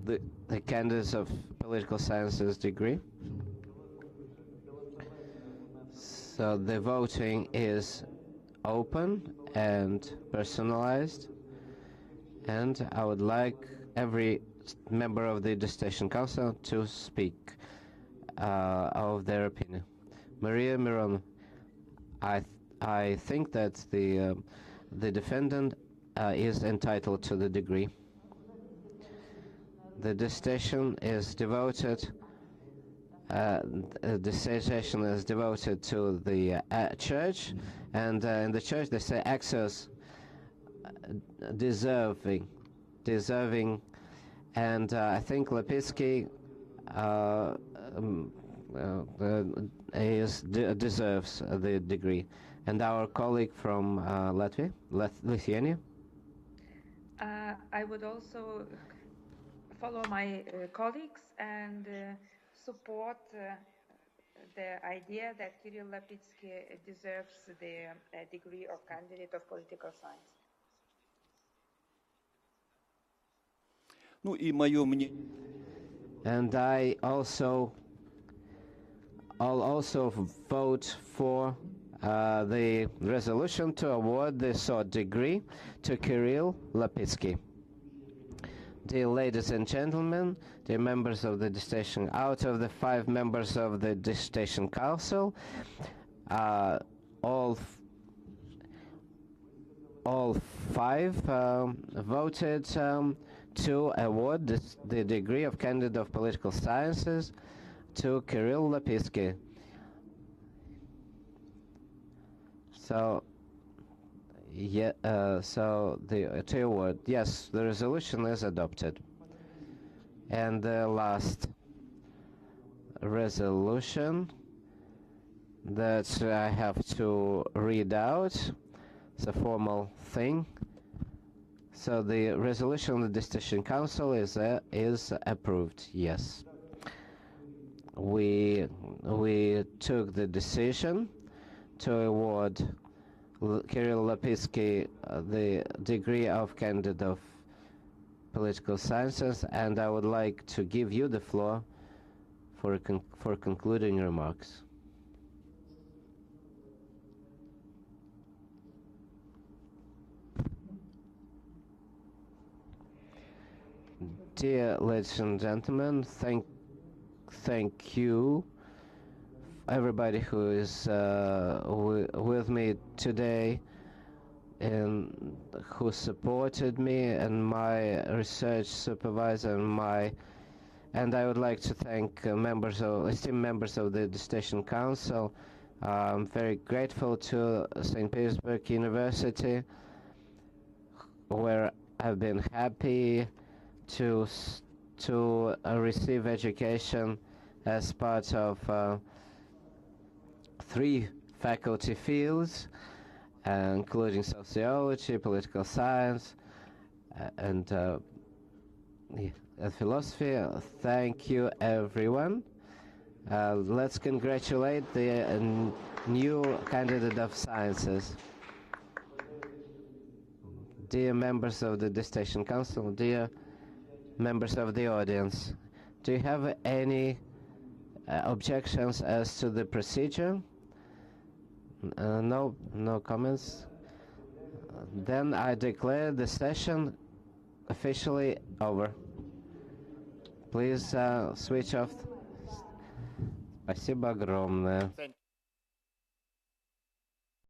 Speaker 2: the candidates of political sciences degree. So the voting is open and personalized, and I would like every member of the Dissertation Council to speak of their opinion. Maria Miron, I think that the defendant is entitled to the degree. The dissertation is devoted. The dissertation is devoted to the church, and in the church they say access deserving, and I think Lapitskiy deserves the degree. And our colleague from Lithuania.
Speaker 3: I would also follow my colleagues and support the idea that Kirill Lapitskiy deserves the degree of candidate of political science.
Speaker 1: Ну и мое мнение.
Speaker 2: And I'll also vote for the resolution to award the sword degree to Kirill Lapitskiy. Dear ladies and gentlemen, dear members of the Dissertation, out of the 5 members of the Dissertation Council, all 5 voted to award the degree of candidate of political sciences to Kirill Lapitskiy. So, so to award, yes, the resolution is adopted. And the last resolution that I have to read out, it's a formal thing. So the resolution of the Dissertation Council is approved. Yes. We took the decision to award Kirill Lapitskiy the degree of candidate of political sciences, and I would like to give you the floor for concluding remarks. Dear ladies and gentlemen, thank you, everybody who is with me today and who supported me, and my research supervisor, and I would like to thank esteemed members of the Dissertation Council. I'm very grateful to St. Petersburg University, where I've been happy to receive education as part of 3 faculty fields, including sociology, political science, and philosophy. Thank you, everyone. Let's congratulate the new candidate of sciences. Dear members of the Dissertation Council, dear members of the audience, do you have any objections as to the procedure? No comments. Then I declare the session officially over. Please switch off. Спасибо огромное.